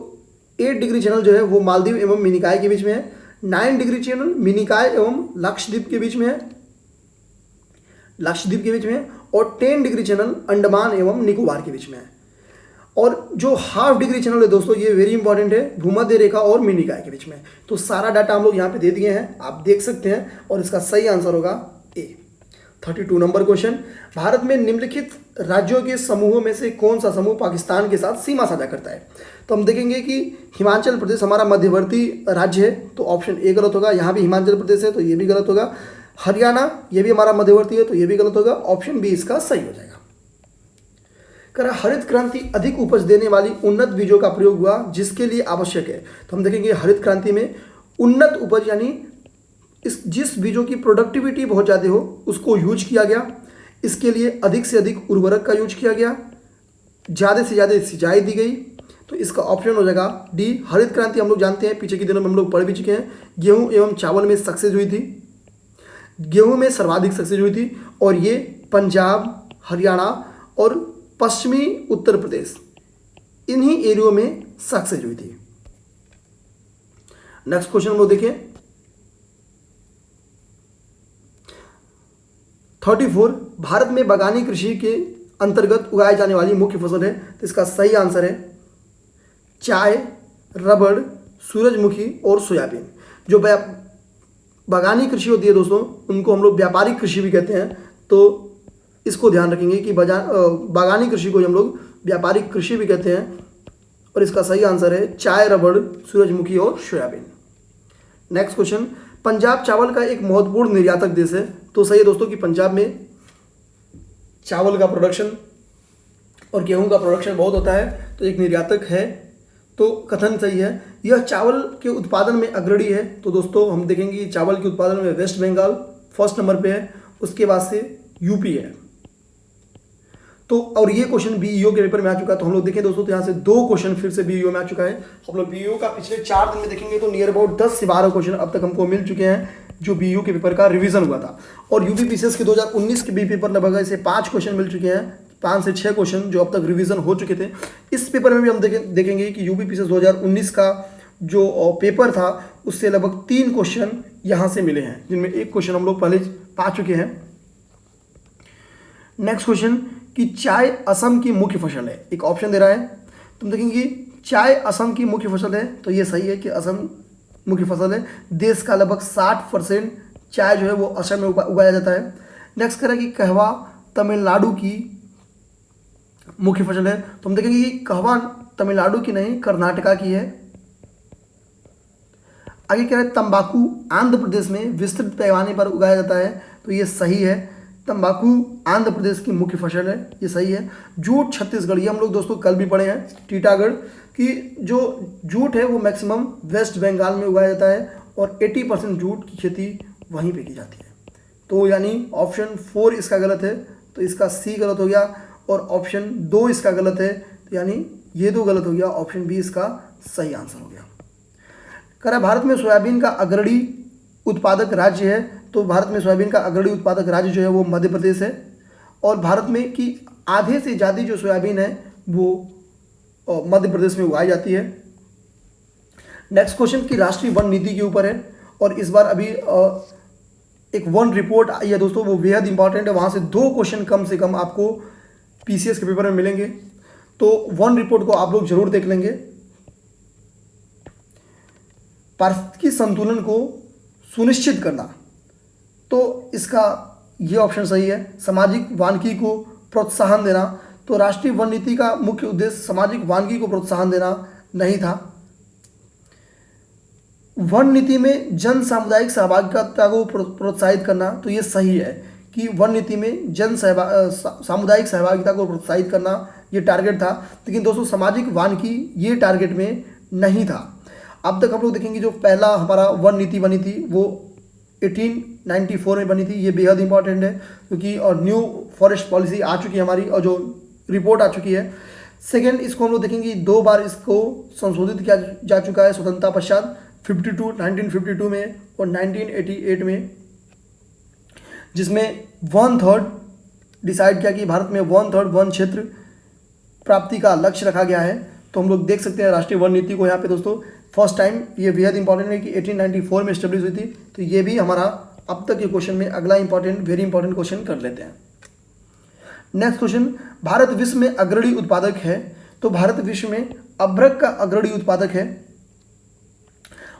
8 डिग्री चैनल जो है वो मालदीव एवं मिनिकॉय के बीच में है। 9 डिग्री चैनल मिनिकॉय एवं लक्षद्वीप के बीच में है, और 10 डिग्री चैनल अंडमान एवं निकोबार के बीच में है। और जो हाफ डिग्री चैनल है दोस्तों, ये वेरी इंपॉर्टेंट है, भूमध्य रेखा और मिनिकॉय के बीच में। तो सारा डाटा हम लोग यहाँ पे दे दिए हैं, आप देख सकते हैं, और इसका सही आंसर होगा ए। 32 नंबर क्वेश्चन, भारत में निम्नलिखित राज्यों के समूहों में से कौन सा समूह पाकिस्तान के साथ सीमा साझा करता है। तो हम देखेंगे कि हिमाचल प्रदेश हमारा मध्यवर्ती राज्य है, तो ऑप्शन ए गलत होगा। यहाँ भी हिमाचल प्रदेश है तो ये भी गलत होगा। हरियाणा ये भी हमारा मध्यवर्ती है तो ये भी गलत होगा। ऑप्शन बी इसका सही हो जाएगा। कह हरित क्रांति अधिक उपज देने वाली उन्नत बीजों का प्रयोग हुआ जिसके लिए आवश्यक है। तो हम देखेंगे हरित क्रांति में उन्नत उपज यानी जिस बीजों की प्रोडक्टिविटी बहुत ज़्यादा हो उसको यूज किया गया। इसके लिए अधिक से अधिक उर्वरक का यूज किया गया, ज़्यादा से ज़्यादा सिंचाई दी गई। तो इसका ऑप्शन हो जाएगा डी। हरित क्रांति हम लोग जानते हैं, पीछे के दिनों में हम लोग पढ़ भी चुके हैं, गेहूं एवं चावल में सक्सेस हुई थी, गेहूं में सर्वाधिक सक्सेस हुई थी, और ये पंजाब, हरियाणा और पश्चिमी उत्तर प्रदेश इन्हीं एरियो में सक्सेस हुई थी। नेक्स्ट क्वेश्चन हम लोग देखें 34, भारत में बागानी कृषि के अंतर्गत उगाई जाने वाली मुख्य फसल है। तो इसका सही आंसर है चाय, रबड़, सूरजमुखी और सोयाबीन। जो बागानी कृषि होती है दोस्तों उनको हम लोग व्यापारिक कृषि भी कहते हैं। तो इसको ध्यान रखेंगे कि बागानी कृषि को हम लोग व्यापारिक कृषि भी कहते हैं, और इसका सही आंसर है चाय, रबड़, सूरजमुखी और सोयाबीन। नेक्स्ट क्वेश्चन, पंजाब चावल का एक महत्वपूर्ण निर्यातक देश है। तो सही है दोस्तों कि पंजाब में चावल का प्रोडक्शन और गेहूं का प्रोडक्शन बहुत होता है, तो एक निर्यातक है, तो कथन सही है। यह चावल के उत्पादन में अग्रणी है। तो दोस्तों हम देखेंगे कि चावल के उत्पादन में वेस्ट बंगाल फर्स्ट नंबर पे है, उसके बाद से यूपी है। तो और ये क्वेश्चन बीईओ के पेपर में आ चुका है। तो हम लोग देखें दोस्तों, तो यहाँ से 2 क्वेश्चन फिर से बीईओ में आ चुका है। हम लोग बीईओ का पिछले 4 दिन में देखेंगे तो नियर अबाउट 10 से 12 क्वेश्चन अब तक हमको मिल चुके हैं जो बीईओ के पेपर का रिवीजन हुआ था। और यूपी पीसीएस के 2019 के बी पेपर लगभग ऐसे 5 क्वेश्चन मिल चुके हैं, 5 से 6 क्वेश्चन जो अब तक रिवीजन हो चुके थे। इस पेपर में भी हम देखेंगे कि यूपी पीसीएस 2019 का जो पेपर था उससे लगभग 3 क्वेश्चन यहाँ से मिले हैं, जिनमें एक क्वेश्चन हम लोग पहले पा चुके हैं। नेक्स्ट क्वेश्चन कि चाय असम की मुख्य फसल है। एक ऑप्शन दे रहा है, तुम देखेंगे चाय असम की मुख्य फसल है, तो ये सही है कि असम मुख्य फसल है। देश का लगभग 60% चाय जो है वो असम में उगाया जाता है। नेक्स्ट करें कि कहवा तमिलनाडु की मुख्य फसल है। तो हम देखेंगे कि कहवा तमिलनाडु की नहीं कर्नाटका की है। आगे कह रहे हैं तंबाकू आंध्र प्रदेश में विस्तृत पैमाने पर उगाया जाता है। तो ये सही है, तंबाकू आंध्र प्रदेश की मुख्य फसल है, ये सही है। जूट छत्तीसगढ़, ये हम लोग दोस्तों कल भी पढ़े हैं टीटागढ़ की जो जूट है वो मैक्सिमम वेस्ट बंगाल में उगाया जाता है और 80% जूट की खेती वहीं पे की जाती है। तो यानी ऑप्शन 4 इसका गलत है, तो इसका सी गलत हो गया, और ऑप्शन 2 इसका गलत है, तो यानी ये तो गलत हो गया, ऑप्शन बी इसका सही आंसर हो गया। कह रहा है भारत में सोयाबीन का अग्रणी उत्पादक राज्य है, तो भारत में सोयाबीन का अग्रणी उत्पादक राज्य जो है वो मध्य प्रदेश है, और भारत में की आधे से ज़्यादा जो सोयाबीन है वो मध्य प्रदेश में उगाई जाती है। नेक्स्ट क्वेश्चन की राष्ट्रीय वन नीति के ऊपर है, और इस बार अभी एक वन रिपोर्ट आई है दोस्तों, वो बेहद इंपॉर्टेंट है, वहाँ से 2 क्वेश्चन कम से कम आपको पीसीएस के पेपर में मिलेंगे, तो वन रिपोर्ट को आप लोग जरूर देख लेंगे। पारिस्थितिकी संतुलन को सुनिश्चित करना, तो इसका ये ऑप्शन सही है। सामाजिक वानिकी को प्रोत्साहन देना, तो राष्ट्रीय वन नीति का मुख्य उद्देश्य सामाजिक वानिकी को प्रोत्साहन देना नहीं था। वन नीति में जन सामुदायिक सहभागिता को प्रोत्साहित करना, तो ये सही है कि वन नीति में सामुदायिक सहभागिता को प्रोत्साहित करना ये टारगेट था, लेकिन दोस्तों सामाजिक वानिकी ये टारगेट में नहीं था। अब तक हम लोग देखेंगे जो पहला हमारा वन नीति बनी थी वो 1894 में बनी थी, ये बेहद इंपॉर्टेंट है क्योंकि और न्यू फॉरेस्ट पॉलिसी आ चुकी है हमारी, और जो रिपोर्ट आ चुकी है। सेकेंड, इसको हम लोग देखेंगे 2 बार इसको संशोधित किया जा चुका है स्वतंत्रता पश्चात, 1952 में और 1988 में, जिसमें 1/3 डिसाइड किया कि भारत में 1/3 वन क्षेत्र प्राप्ति का लक्ष्य रखा गया है। तो हम लोग देख सकते हैं राष्ट्रीय वन नीति को यहाँ पे दोस्तों फर्स्ट टाइम, ये बेहद इंपॉर्टेंट है कि 1894 में एस्टेब्लिश हुई थी, तो ये भी हमारा अब तक के क्वेश्चन में अगला इंपॉर्टेंट वेरी इंपॉर्टेंट क्वेश्चन कर लेते हैं। नेक्स्ट क्वेश्चन, भारत विश्व में अग्रणी उत्पादक है, तो भारत विश्व में अभ्रक का अग्रणी उत्पादक है,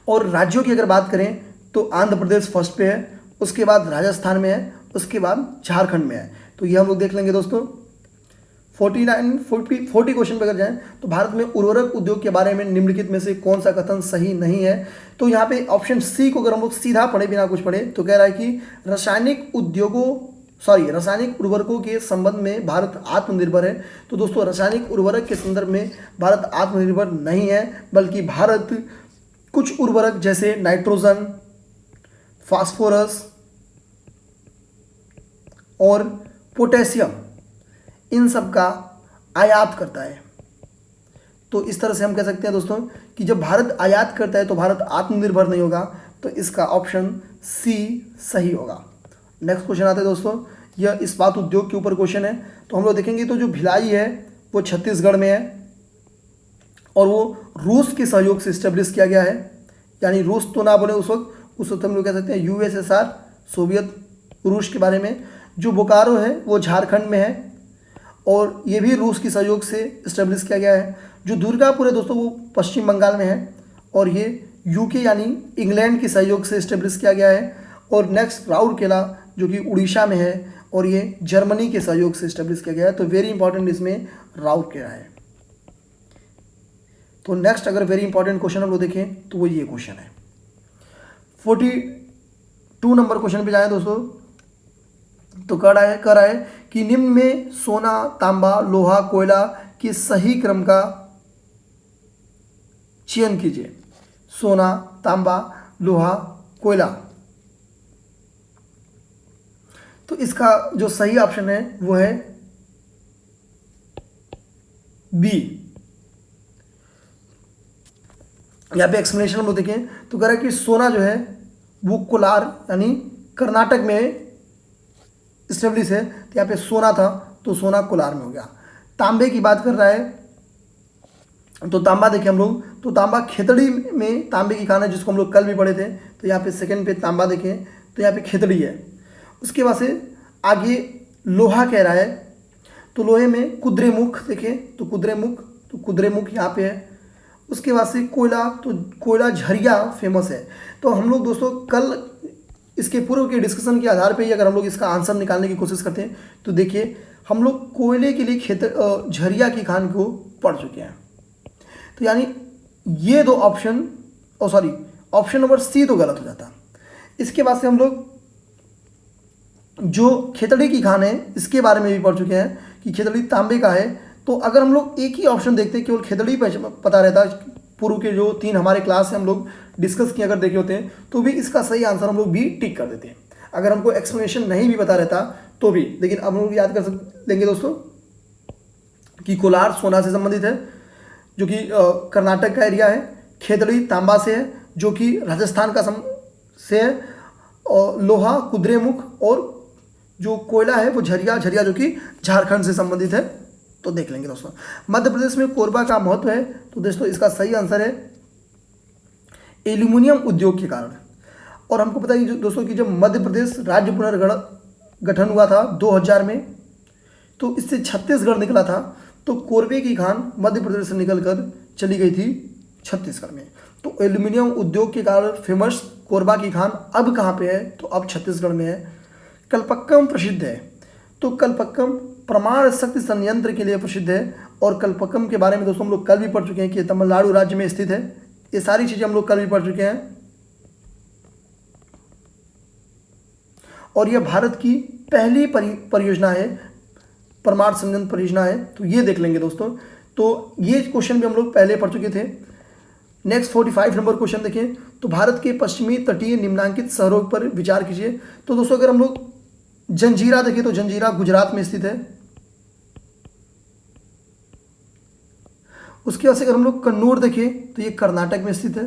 और राज्यों की अगर बात करें तो आंध्र प्रदेश फर्स्ट पे है, उसके बाद राजस्थान में है, उसके बाद झारखंड में है। तो ये हम लोग देख लेंगे दोस्तों। 40 क्वेश्चन पर अगर जाएं तो भारत में उर्वरक उद्योग के बारे में निम्नलिखित में से कौन सा कथन सही नहीं है, तो यहाँ पे ऑप्शन सी को अगर हम लोग सीधा पढ़े बिना कुछ पढ़े तो कह रहा है कि रासायनिक उर्वरकों के संबंध में भारत आत्मनिर्भर है। तो दोस्तों रासायनिक उर्वरक के संदर्भ में भारत आत्मनिर्भर नहीं है, बल्कि भारत कुछ उर्वरक जैसे नाइट्रोजन, फास्फोरस और पोटेशियम, इन सब का आयात करता है। तो इस तरह से हम कह सकते हैं दोस्तों कि जब भारत आयात करता है तो भारत आत्मनिर्भर नहीं होगा, तो इसका ऑप्शन सी सही होगा। नेक्स्ट क्वेश्चन आते हैं दोस्तों, यह इस्पात उद्योग के ऊपर क्वेश्चन है। तो हम लोग देखेंगे तो जो भिलाई है वो छत्तीसगढ़ में है, और वो रूस के सहयोग से इस्टेब्लिश किया गया है, यानी रूस तो ना बोले उस वक्त हम लोग कह सकते हैं यूएसएसआर, सोवियत रूस के बारे में। जो बोकारो है वो झारखंड में है, और ये भी रूस की सहयोग से इस्टेब्लिश किया गया है। जो दुर्गापुर है दोस्तों वो पश्चिम बंगाल में है, और ये यूके यानी इंग्लैंड की सहयोग से इस्टेब्लिश किया गया है। और नेक्स्ट राउरकेला जो कि उड़ीसा में है, और ये जर्मनी के सहयोग से इस्टेब्लिश किया गया है। तो वेरी इंपॉर्टेंट इसमें राउरकेला है। तो नेक्स्ट अगर वेरी इंपॉर्टेंट क्वेश्चन हम लोग देखें तो वो ये क्वेश्चन है। 42 नंबर क्वेश्चन पे जाए दोस्तों, तो कह रहा है कि निम्न में सोना, तांबा, लोहा, कोयला के सही क्रम का चयन कीजिए। सोना, तांबा, लोहा, कोयला। तो इसका जो सही ऑप्शन है वो है बी। यहाँ पे एक्सप्लेनेशन हम लोग देखें तो कह रहा है कि सोना जो है वो कोलार यानी कर्नाटक में स्टेब्लिश है, तो यहाँ पे सोना था तो सोना कोलार में हो गया। तांबे की बात कर रहा है तो तांबा देखें हम लोग, तो तांबा खेतड़ी में तांबे की खान है, जिसको हम लोग कल भी पढ़े थे। तो यहाँ पे सेकंड पे तांबा देखें तो यहाँ पे खेतड़ी है। उसके बाद से आगे लोहा कह रहा है, तो लोहे में कुद्रेमुख देखें तो कुद्रेमुख यहाँ पे है। उसके बाद से कोयला, तो कोयला झरिया फेमस है। तो हम लोग दोस्तों कल इसके पूर्व के डिस्कशन के आधार पे ही अगर हम लोग इसका आंसर निकालने की कोशिश करते हैं तो देखिए हम लोग कोयले के लिए झरिया की खान को पढ़ चुके हैं। तो यानी ये 2 ऑप्शन ऑप्शन नंबर सी तो गलत हो जाता। इसके बाद से हम लोग जो खेतड़ी की खान है इसके बारे में भी पढ़ चुके हैं कि खेतड़ी तांबे का है। तो अगर हम लोग एक ही ऑप्शन देखते केवल खेतड़ी पता रहता, पूर्व के जो 3 हमारे क्लास से हम लोग डिस्कस किए अगर देखे होते हैं तो भी इसका सही आंसर हम लोग भी टिक कर देते हैं। अगर हमको एक्सप्लेनेशन नहीं भी पता रहता तो भी, लेकिन अब हम लोग याद कर लेंगे दोस्तों कि कोलार सोना से संबंधित है। जो कि कर्नाटक का एरिया है। खेतड़ी तांबा से है, जो कि राजस्थान का से है। और लोहा कुद्रेमुख, और जो कोयला है वो झरिया जो कि झारखंड से संबंधित है। तो देख लेंगे दोस्तों। मध्य प्रदेश में कोरबा का महत्व है, तो दोस्तों इसका सही आंसर है एल्यूमिनियम उद्योग के कारण। और हमको पता है दोस्तों कि जब मध्य प्रदेश राज्य पुनर्गठन हुआ था 2000 में, तो इससे छत्तीसगढ़ निकला था। तो कोरबे की खान मध्य प्रदेश से निकलकर चली गई थी छत्तीसगढ़ में। तो एल्यूमिनियम उद्योग के कारण फेमस कोरबा की खान अब कहाँ पे है, तो अब छत्तीसगढ़ में है। कल्पक्कम प्रसिद्ध है, तो कल्पक्कम परमाणु शक्ति संयंत्र के लिए प्रसिद्ध है। और कल्पक्कम के बारे में दोस्तों हम लोग कल भी पढ़ चुके हैं कि तमिलनाडु राज्य में स्थित है। ये सारी चीज़ें हम लोग कल भी पढ़ चुके हैं। और यह भारत की पहली परियोजना है, परमाणु संयंत्र परियोजना है। तो ये देख लेंगे दोस्तों। तो ये क्वेश्चन भी हम लोग पहले पढ़ चुके थे। नेक्स्ट 45 नंबर क्वेश्चन देखें, तो भारत के पश्चिमी तटीय निम्नांकित शहरों पर विचार कीजिए। तो दोस्तों अगर हम लोग जंजीरा देखें, तो जंजीरा गुजरात में स्थित है। उसके बाद से अगर हम लोग कन्नौर देखें, तो ये कर्नाटक में स्थित है।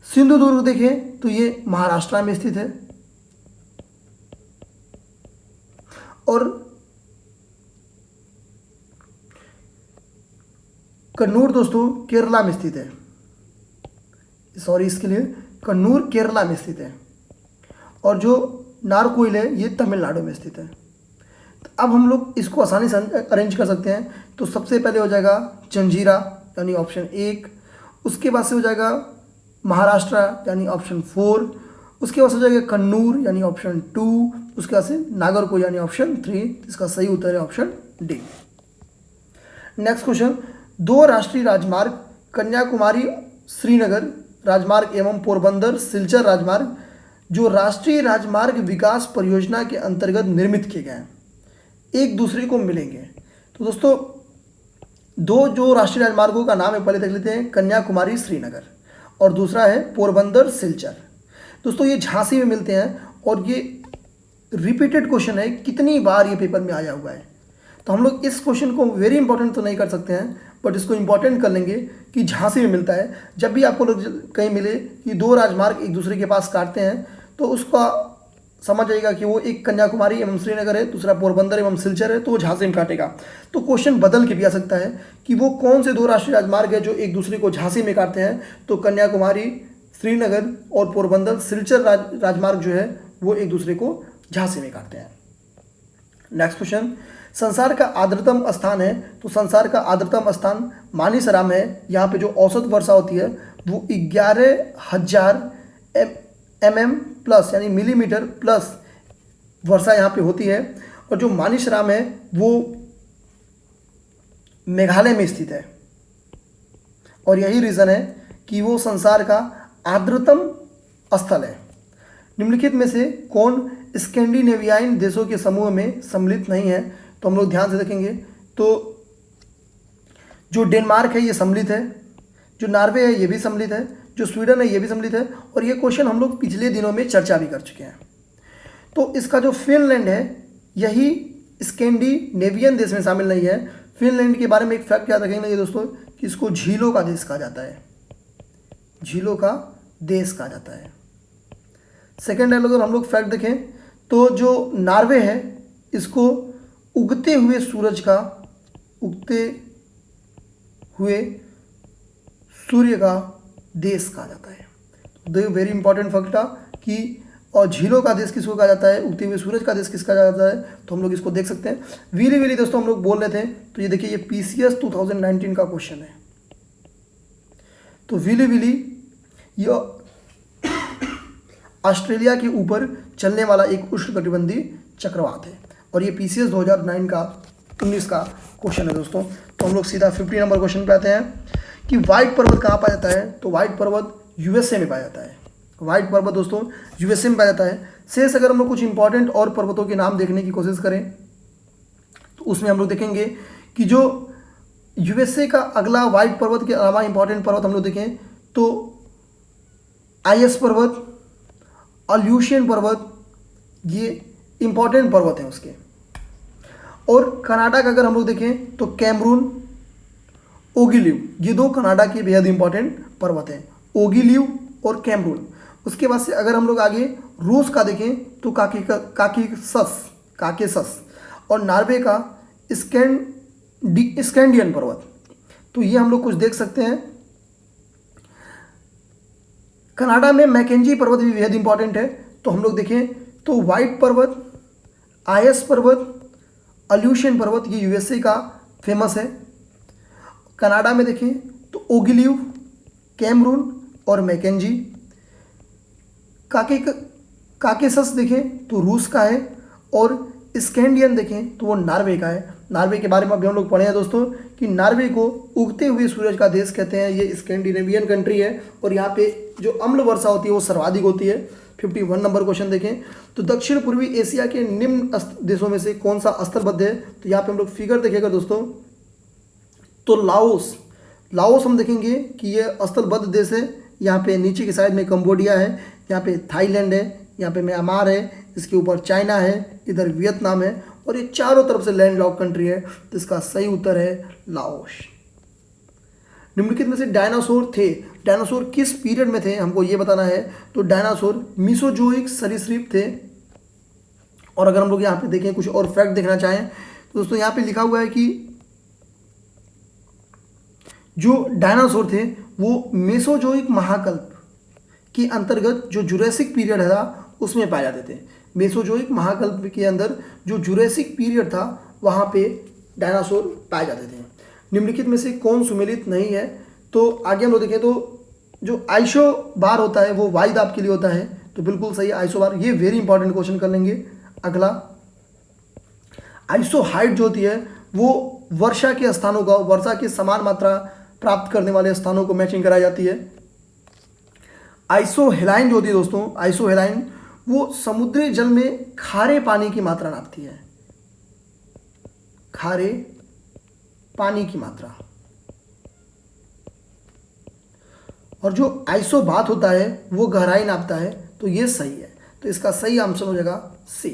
सिंधुदुर्ग देखें, तो ये महाराष्ट्र में स्थित है। और कन्नूर दोस्तों केरला में स्थित है। सॉरी इसके लिए, कन्नूर केरला में स्थित है। और जो नारकोइल है ये तमिलनाडु में स्थित है। तो अब हम लोग इसको आसानी से अरेंज कर सकते हैं। तो सबसे पहले हो जाएगा जंजीरा यानी ऑप्शन 1, उसके बाद से हो जाएगा महाराष्ट्र यानी ऑप्शन 4, उसके बाद से हो जाएगा कन्नूर यानी ऑप्शन 2, उसके बाद से नागरकोइल यानी ऑप्शन 3। इसका सही उत्तर है ऑप्शन डी। नेक्स्ट क्वेश्चन, 2 राष्ट्रीय राजमार्ग कन्याकुमारी श्रीनगर राजमार्ग एवं पोरबंदर सिलचर राजमार्ग जो राष्ट्रीय राजमार्ग विकास परियोजना के अंतर्गत निर्मित किए गए हैं, एक दूसरे को मिलेंगे। तो दोस्तों 2 जो राष्ट्रीय राजमार्गों का नाम है पहले देख लेते हैं, कन्याकुमारी श्रीनगर और दूसरा है पोरबंदर सिलचर। दोस्तों ये झांसी में मिलते हैं और ये रिपीटेड क्वेश्चन है, कितनी बार ये पेपर में आया हुआ है। तो हम लोग इस क्वेश्चन को वेरी इंपॉर्टेंट तो नहीं कर सकते हैं, बट इसको इंपॉर्टेंट कर लेंगे कि झांसी में मिलता है। जब भी आपको लोग कहीं मिले कि 2 राजमार्ग एक दूसरे के पास काटते हैं, तो उसका समझ जाएगा कि वो एक कन्याकुमारी एवं श्रीनगर है, दूसरा पोरबंदर एवं सिलचर है, तो वो झांसी में काटेगा। तो क्वेश्चन बदल के भी आ सकता है कि वो कौन से 2 राष्ट्रीय राजमार्ग है जो एक दूसरे को झांसी में काटते हैं। तो कन्याकुमारी श्रीनगर और पोरबंदर सिलचर राजमार्ग जो है वो एक दूसरे को झांसी में काटते हैं। नेक्स्ट क्वेश्चन, संसार का आर्द्रतम स्थान है, तो संसार का आर्द्रतम स्थान मानिसराम है। यहाँ पे जो औसत वर्षा होती है वो 11,000 mm प्लस यानी मिलीमीटर प्लस वर्षा यहाँ पे होती है। और जो मानिसराम है वो मेघालय में स्थित है और यही रीज़न है कि वो संसार का आर्द्रतम स्थल है। निम्नलिखित में से कौन स्कैंडिनेवियाई देशों के समूह में सम्मिलित नहीं है? तो हम लोग ध्यान से देखेंगे तो जो डेनमार्क है ये सम्मिलित है, जो नॉर्वे है ये भी सम्मिलित है, जो स्वीडन है ये भी सम्मिलित है। और ये क्वेश्चन हम लोग पिछले दिनों में चर्चा भी कर चुके हैं। तो इसका जो फिनलैंड है यही स्कैंडिनेवियन देश में शामिल नहीं है। फिनलैंड के बारे में एक फैक्ट याद रखेंगे दोस्तों कि इसको झीलों का देश कहा जाता है, झीलों का देश कहा जाता है। सेकेंड अगर हम लोग फैक्ट देखें तो जो नॉर्वे है इसको उगते हुए सूर्य का देश कहा जाता है। तो वेरी इंपॉर्टेंट फैक्ट था कि और झीलों का देश किसको कहा जाता है, उगते हुए सूरज का देश किसका कहा जाता है। तो हम लोग इसको देख सकते हैं। विली विली दोस्तों हम लोग बोल रहे थे, तो ये देखिए ये PCS 2019 का क्वेश्चन है। तो विली विली ये ऑस्ट्रेलिया के ऊपर चलने वाला एक उष्णकटिबंधीय चक्रवात है और ये PCS 2019 का क्वेश्चन है दोस्तों। तो हम लोग सीधा 50 नंबर क्वेश्चन पे आते हैं कि व्हाइट पर्वत कहाँ पाया जाता है। तो व्हाइट पर्वत USA में पाया जाता है। व्हाइट पर्वत दोस्तों USA में पाया जाता है। शेष अगर हम लोग कुछ इंपॉर्टेंट और पर्वतों के नाम देखने की कोशिश करें तो उसमें हम लोग देखेंगे कि जो USA का अगला व्हाइट पर्वत के अलावा इंपॉर्टेंट पर्वत हम लोग देखें तो आईएस पर्वत, अल्यूशियन पर्वत, ये इंपॉर्टेंट पर्वत हैं उसके। और कनाडा का अगर हम लोग देखें तो कैमरून ओगिलिव, ये दो कनाडा के बेहद इंपॉर्टेंट पर्वत हैं, ओगिलिव और कैमरून। उसके बाद से अगर हम लोग आगे रूस का देखें तो काकेसस और नॉर्वे का स्कैंडियन पर्वत। तो ये हम लोग कुछ देख सकते हैं। कनाडा में मैकेंजी पर्वत भी बेहद इंपॉर्टेंट है। तो हम लोग देखें तो व्हाइट पर्वत, आयस पर्वत, अल्यूशियन पर्वत, ये यूएसए का फेमस है। कनाडा में देखें तो ओगिलिव, कैमरून और मैकेंजी। काकेसस देखें तो रूस का है और स्कैंडियन देखें तो वो नॉर्वे का है। नॉर्वे के बारे में अभी हम लोग पढ़े हैं दोस्तों कि नॉर्वे को उगते हुए सूरज का देश कहते हैं। ये स्कैंडिनेवियन कंट्री है और यहाँ पे जो अम्ल वर्षा होती है वो सर्वाधिक होती है। 51 नंबर क्वेश्चन देखें तो दक्षिण पूर्वी एशिया के निम्न देशों में से कौन सा स्थलबद्ध है। तो यहाँ पे हम लोग फिगर देखेगा दोस्तों तो लाओस हम देखेंगे कि ये स्थलबद्ध देश है। यहाँ पे नीचे की साइड में कंबोडिया है, यहाँ पे थाईलैंड है, यहाँ पे म्यांमार है, इसके ऊपर चाइना है, इधर वियतनाम है और ये चारों तरफ से लैंड लॉक कंट्री है। तो इसका सही उत्तर है लाओस। निम्नलिखित में से डायनासोर थे, डायनासोर किस पीरियड में थे हमको ये बताना है। तो डायनासोर मीसोजोइक सरीसृप थे। और अगर हम लोग यहाँ पे देखें कुछ और फैक्ट देखना चाहें तो दोस्तों यहाँ पे लिखा हुआ है कि जो डायनासोर थे वो मेसोजोइक महाकल्प के अंतर्गत जो जुरैसिक पीरियड था उसमें पाए जाते थे। मेसोजोइक महाकल्प के अंदर जो जुरैसिक पीरियड था वहाँ पे डायनासोर पाए जाते थे। निम्नलिखित में से कौन सुमेलित नहीं है। तो आगे हम लोग देखें तो जो आइसोबार होता है वो वायु दाब के लिए होता है। तो बिल्कुल सही आइसोबार, ये वेरी इंपॉर्टेंट क्वेश्चन कर लेंगे। अगला आइसो हाइट जो होती है वो वर्षा के स्थानों का, वर्षा की समान मात्रा प्राप्त करने वाले स्थानों को मैचिंग कराई जाती है। आइसो हेलाइन जो होती है दोस्तों, आइसो हेलाइन वो समुद्री जल में खारे पानी की मात्रा नापती है, खारे पानी की मात्रा। और जो आइसोबाथ होता है वो गहराई नापता है। तो ये सही है। तो इसका सही आंसर हो जाएगा सी।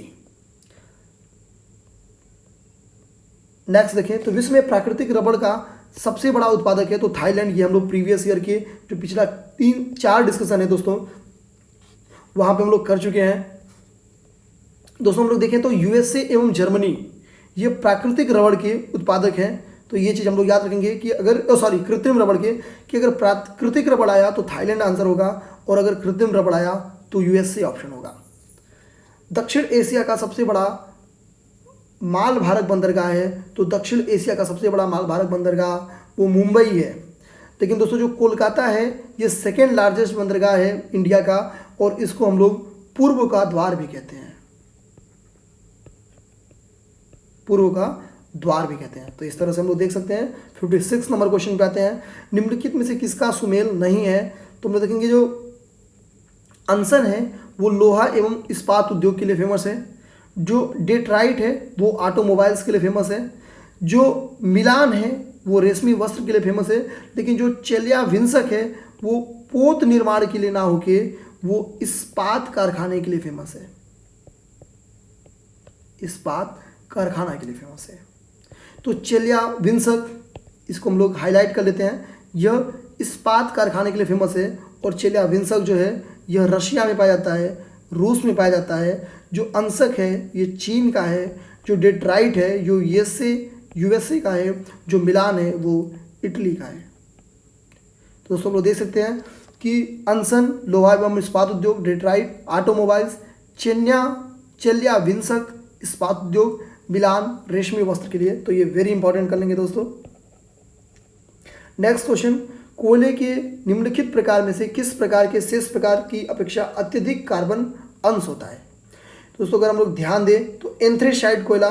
नेक्स्ट देखें तो विश्व में प्राकृतिक रबड़ का सबसे बड़ा उत्पादक है। तो थाईलैंड, ये हम लोग प्रीवियस ईयर के जो पिछला 3-4 डिस्कशन है दोस्तों वहाँ पे हम लोग कर चुके हैं। दोस्तों हम लोग देखें तो यूएसए एवं जर्मनी ये प्राकृतिक रबड़ के उत्पादक हैं। तो ये चीज़ हम लोग याद रखेंगे कि अगर कृत्रिम रबड़ के, कि अगर प्राकृतिक रबड़ आया तो थाईलैंड आंसर होगा और अगर कृत्रिम रबड़ आया तो यूएसए ऑप्शन होगा। दक्षिण एशिया का सबसे बड़ा माल भारक बंदरगाह है। तो दक्षिण एशिया का सबसे बड़ा माल भारक बंदरगाह वो मुंबई है। लेकिन दोस्तों जो कोलकाता है ये सेकेंड लार्जेस्ट बंदरगाह है इंडिया का और इसको हम लोग पूर्व का द्वार भी कहते हैं, पूर्व का द्वार भी कहते हैं। तो इस तरह से हम लोग देख सकते हैं। 56 नंबर क्वेश्चन पे आते हैं। निम्नलिखित में से किसका सुमेल नहीं है। तो हम लोग देखेंगे जो अंसन है वो लोहा एवं इस्पात उद्योग के लिए फेमस है। जो डेट्राइट है वो ऑटोमोबाइल्स के लिए फेमस है। जो मिलान है वो रेशमी वस्त्र के लिए फेमस है। लेकिन जो चेल्याविंसक है वो पोत निर्माण के लिए ना होके वो इस्पात कारखाने के लिए फेमस है, इस्पात कारखाना के लिए फेमस है। तो चेल्याविंसक इसको हम लोग हाईलाइट कर लेते हैं, यह इस्पात कारखाने के लिए फेमस है। और चेल्याविंसक जो है यह रशिया में पाया जाता है, रूस में पाया जाता है। जो अंशक है ये चीन का है। जो डेट्राइट है जो यूएसए का है। जो मिलान है वो इटली का है। तो दोस्तों लोग देख सकते हैं कि अंसन लोहा एवं इस्पात उद्योग, डेट्राइट ऑटोमोबाइल्स, चेल्याविंसक इस्पात उद्योग, मिलान रेशमी वस्त्र के लिए। तो ये वेरी इंपॉर्टेंट कर लेंगे दोस्तों। नेक्स्ट क्वेश्चन, कोयले के निम्नलिखित प्रकार में से किस प्रकार के शेष प्रकार की अपेक्षा अत्यधिक कार्बन अंश होता है। दोस्तों अगर हम लोग ध्यान दें तो एंथ्रेसाइट कोयला,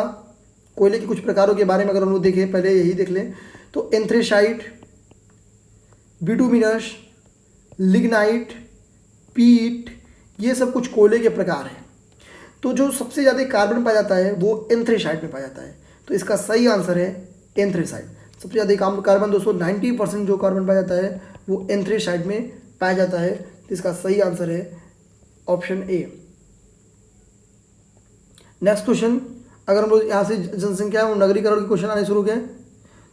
कोयले के कुछ प्रकारों के बारे में अगर हम लोग देखें, पहले यही देख लें तो एंथ्रेसाइट, बिटुमिनस, लिग्नाइट, पीट, ये सब कुछ कोयले के प्रकार हैं। तो जो सबसे ज़्यादा कार्बन पाया जाता है वो एंथ्रेसाइट में पाया जाता है। तो इसका सही आंसर है एंथ्रेसाइट। सबसे ज़्यादा कार्बन दोस्तों 90% जो कार्बन पाया जाता है वो एंथ्रेसाइट में पाया जाता है। तो इसका सही आंसर है ऑप्शन ए। नेक्स्ट क्वेश्चन, अगर हम लोग यहाँ से जनसंख्या और नगरीकरण के क्वेश्चन आने शुरू करें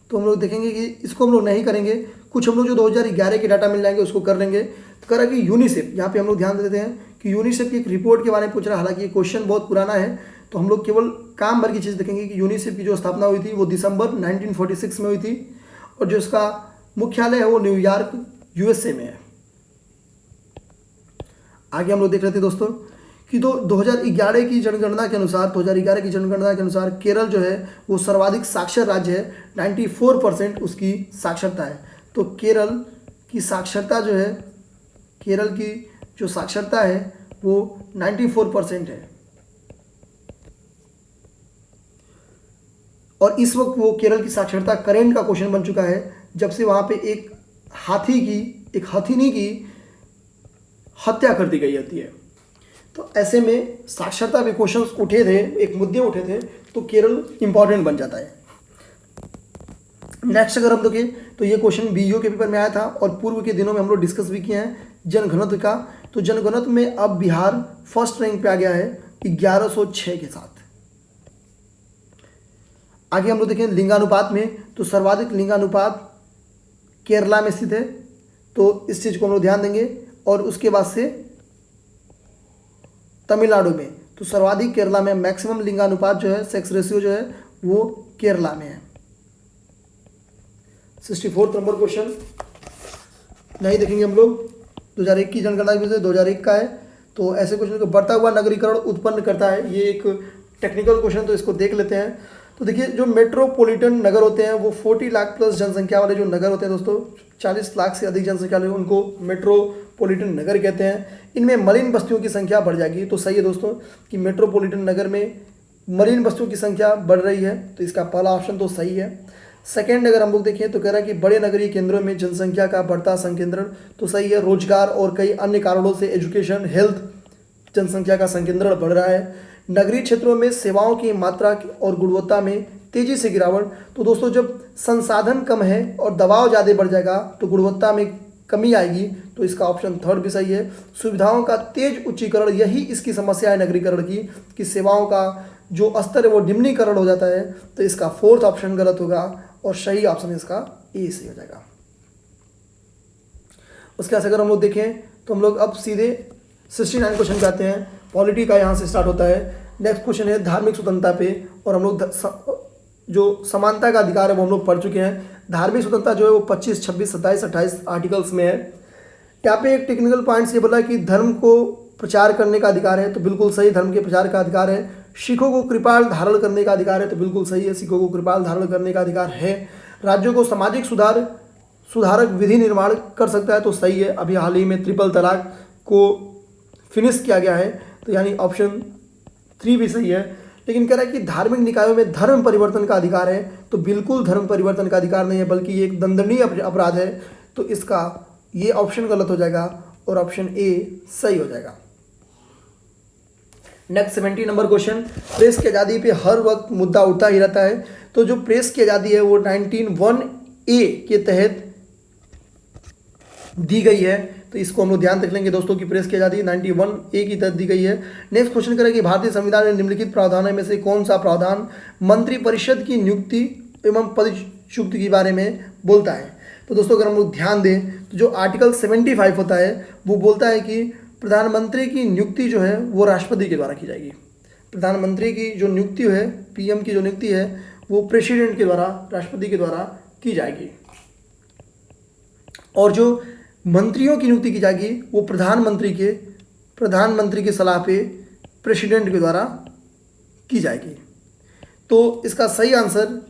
तो हम लोग देखेंगे कि इसको हम लोग नहीं करेंगे, कुछ हम लोग जो 2011 के डाटा मिल जाएंगे उसको कर लेंगे। तो कह रहा कि यूनिसेफ, यहाँ पे हम लोग ध्यान देते हैं कि यूनिसेफ की एक रिपोर्ट के बारे में पूछ रहा है। हालांकि ये क्वेश्चन बहुत पुराना है, तो हम लोग केवल काम भर की चीज़ देखेंगे कि यूनिसेफ की जो स्थापना हुई थी वो दिसंबर 1946 में हुई थी, और जो इसका मुख्यालय है वो न्यूयॉर्क USA में है। आगे हम लोग देख रहे थे दोस्तों कि 2011 की जनगणना के अनुसार, 2011 की जनगणना के अनुसार केरल जो है वो सर्वाधिक साक्षर राज्य है, 94% उसकी साक्षरता है। तो केरल की साक्षरता जो है, केरल की जो साक्षरता है वो 94% है, और इस वक्त वो केरल की साक्षरता करेंट का क्वेश्चन बन चुका है, जब से वहाँ पे एक हथिनी की हत्या कर दी गई होती है। तो ऐसे में साक्षरता पे क्वेश्चंस उठे थे, एक मुद्दे उठे थे, तो केरल इंपॉर्टेंट बन जाता है। नेक्स्ट अगर हम देखें तो ये क्वेश्चन BEO के पेपर में आया था, और पूर्व के दिनों में हम लोग डिस्कस भी किए हैं जनघनत्व का। तो जनघनत्व में अब बिहार फर्स्ट रैंक पे आ गया है 1106 के साथ। आगे हम लोग देखें लिंगानुपात में, तो सर्वाधिक लिंगानुपात केरला में स्थित है, तो इस चीज़ को हम लोग ध्यान देंगे। और उसके बाद से तमिलनाडु में, तो सर्वाधिक केरला में, मैक्सिमम लिंगानुपात जो है, सेक्स रेशियो जो है वो केरला में है। 64 नंबर क्वेश्चन नहीं देखेंगे हम लोग, 2001 की जनगणना में से 2001 का है। तो ऐसे क्वेश्चन को बढ़ता हुआ नगरीकरण उत्पन्न करता है, ये एक टेक्निकल क्वेश्चन, तो इसको देख लेते हैं। तो देखिए जो मेट्रोपॉलिटन नगर होते हैं वो 40 लाख प्लस जनसंख्या वाले जो नगर होते हैं दोस्तों, 40 लाख से अधिक जनसंख्या वाले, उनको मेट्रोपॉलिटन नगर कहते हैं। इनमें मलिन बस्तियों की संख्या बढ़ जाएगी। तो सही है दोस्तों कि मेट्रोपॉलिटन नगर में मलिन बस्तियों की संख्या बढ़ रही है, तो इसका पहला ऑप्शन तो सही है। सेकेंड अगर हम लोग देखें तो कह रहा है कि बड़े नगरीय केंद्रों में जनसंख्या का बढ़ता संकेंद्रण, तो सही है। रोजगार और कई अन्य कारणों से एजुकेशन, हेल्थ, जनसंख्या का संकेंद्रण बढ़ रहा है। नगरीय क्षेत्रों में सेवाओं की मात्रा और गुणवत्ता में तेजी से गिरावट, तो दोस्तों जब संसाधन कम है और दबाव ज़्यादा बढ़ जाएगा तो गुणवत्ता में कमी आएगी, तो इसका ऑप्शन थर्ड भी सही है। सुविधाओं का तेज उच्चीकरण, यही इसकी समस्या है नगरीकरण की, कि सेवाओं का जो स्तर है वो निम्नीकरण हो जाता है, तो इसका फोर्थ ऑप्शन गलत होगा, और सही ऑप्शन इसका ए सही हो जाएगा। उसके बाद अगर हम लोग देखें तो हम लोग अब सीधे 69 क्वेश्चन पे आते हैं। पॉलिटी का यहाँ से स्टार्ट होता है। नेक्स्ट क्वेश्चन है धार्मिक स्वतंत्रता पे, और हम लोग जो समानता का अधिकार है वो हम लोग पढ़ चुके हैं। धार्मिक स्वतंत्रता जो है वो 25, 26, 27, 28 आर्टिकल्स में है। यहाँ पे एक टेक्निकल पॉइंट्स ये बोला कि धर्म को प्रचार करने का अधिकार है, तो बिल्कुल सही, धर्म के प्रचार का अधिकार है। सिखों को कृपाल धारण करने का अधिकार है, तो बिल्कुल सही है, सिखों को कृपाल धारण करने का अधिकार है। राज्यों को सामाजिक सुधारक विधि निर्माण कर सकता है, तो सही है। अभी हाल ही में ट्रिपल तलाक को फिनिश किया गया है, तो यानी ऑप्शन 3 भी सही है। लेकिन कह रहा है कि धार्मिक निकायों में धर्म परिवर्तन का अधिकार है, तो बिल्कुल धर्म परिवर्तन का अधिकार नहीं है, बल्कि ये एक दंडनीय अपराध है, तो इसका ये ऑप्शन गलत हो जाएगा, और ऑप्शन ए सही हो जाएगा। नेक्स्ट 70 नंबर क्वेश्चन, प्रेस की आज़ादी पे हर वक्त मुद्दा उठता ही रहता है। तो जो प्रेस की आज़ादी है वो 19(1)(a) के तहत दी गई है, तो इसको हम लोग ध्यान रख लेंगे दोस्तों कि प्रेस की आज़ादी 91(a) की तहत दी गई है। नेक्स्ट क्वेश्चन करें कि भारतीय संविधान में निम्नलिखित प्रावधानों में से कौन सा प्रावधान मंत्रिपरिषद की नियुक्ति एवं पदच्युति के बारे में बोलता है। तो दोस्तों अगर हम लोग ध्यान दें तो जो आर्टिकल 75 होता है वो बोलता है कि प्रधानमंत्री की नियुक्ति जो है वो राष्ट्रपति के द्वारा की जाएगी। प्रधानमंत्री की जो नियुक्ति है, PM की जो नियुक्ति है वो प्रेसिडेंट के द्वारा, राष्ट्रपति के द्वारा की जाएगी, और जो मंत्रियों की नियुक्ति की जाएगी वो प्रधानमंत्री के सलाह पे प्रेसिडेंट के द्वारा की जाएगी। तो इसका सही आंसर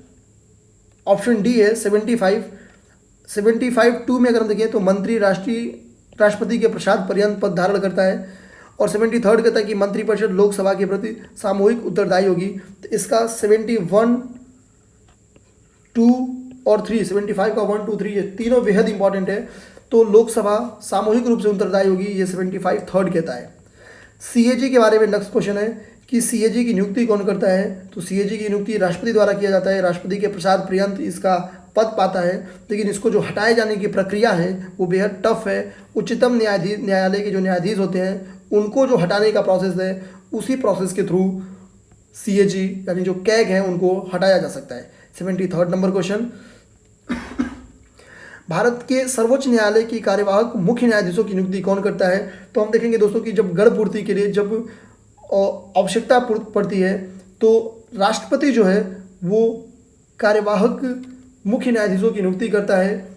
ऑप्शन डी है 75(2) में अगर हम देखें तो मंत्री राष्ट्रपति के प्रसाद पर्यंत पद धारण करता है, और 73 कहता है कि मंत्रिपरिषद लोकसभा के प्रति सामूहिक उत्तरदायी होगी। तो इसका 71, 2 और 3, 75 का 1, 2, 3 ये तीनों बेहद इंपॉर्टेंट है। तो लोकसभा सामूहिक रूप से उत्तरदायी होगी, ये 75 थर्ड कहता है। CAG के बारे में नेक्स्ट क्वेश्चन है कि CAG की नियुक्ति कौन करता है। तो CAG की नियुक्ति राष्ट्रपति द्वारा किया जाता है, राष्ट्रपति के प्रसाद पर्यंत इसका पद पाता है, लेकिन इसको जो हटाए जाने की प्रक्रिया है वो बेहद टफ है। उच्चतम न्यायालय के जो न्यायाधीश होते हैं उनको जो हटाने का प्रोसेस है उसी प्रोसेस के थ्रू CAG यानी जो कैग है उनको हटाया जा सकता है। 73 नंबर क्वेश्चन, भारत के सर्वोच्च न्यायालय की कार्यवाहक मुख्य न्यायाधीशों की नियुक्ति कौन करता है? तो हम देखेंगे दोस्तों कि जब गढ़ पूर्ति के लिए जब आवश्यकता पड़ती है तो राष्ट्रपति जो है वो कार्यवाहक मुख्य न्यायाधीशों की नियुक्ति करता है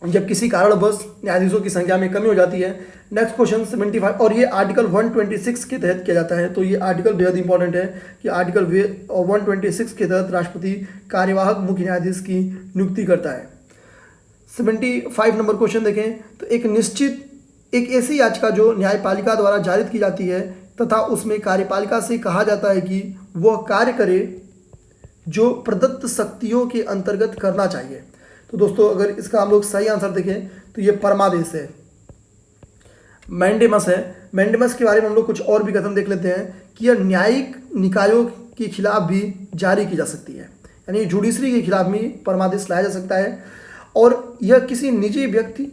जब किसी कारणवश न्यायाधीशों की संख्या में कमी हो जाती है। नेक्स्ट क्वेश्चन 75, और ये आर्टिकल 126 के तहत किया जाता है। तो ये आर्टिकल बेहद इंपॉर्टेंट है कि आर्टिकल 126 के तहत राष्ट्रपति कार्यवाहक मुख्य न्यायाधीश की नियुक्ति करता है। 75 नंबर क्वेश्चन देखें तो एक ऐसी याचिका जो न्यायपालिका द्वारा जारी की जाती है तथा उसमें कार्यपालिका से कहा जाता है कि वह कार्य करे जो प्रदत्त शक्तियों के अंतर्गत करना चाहिए। तो दोस्तों अगर इसका हम लोग सही आंसर देखें तो ये परमादेश है, मैंडेमस है। मैंडेमस के बारे में हम लोग कुछ और भी कथन देख लेते हैं कि यह न्यायिक निकायों के खिलाफ भी जारी की जा सकती है, यानी जुडिशरी के खिलाफ भी परमादेश लाया जा सकता है और यह किसी निजी व्यक्ति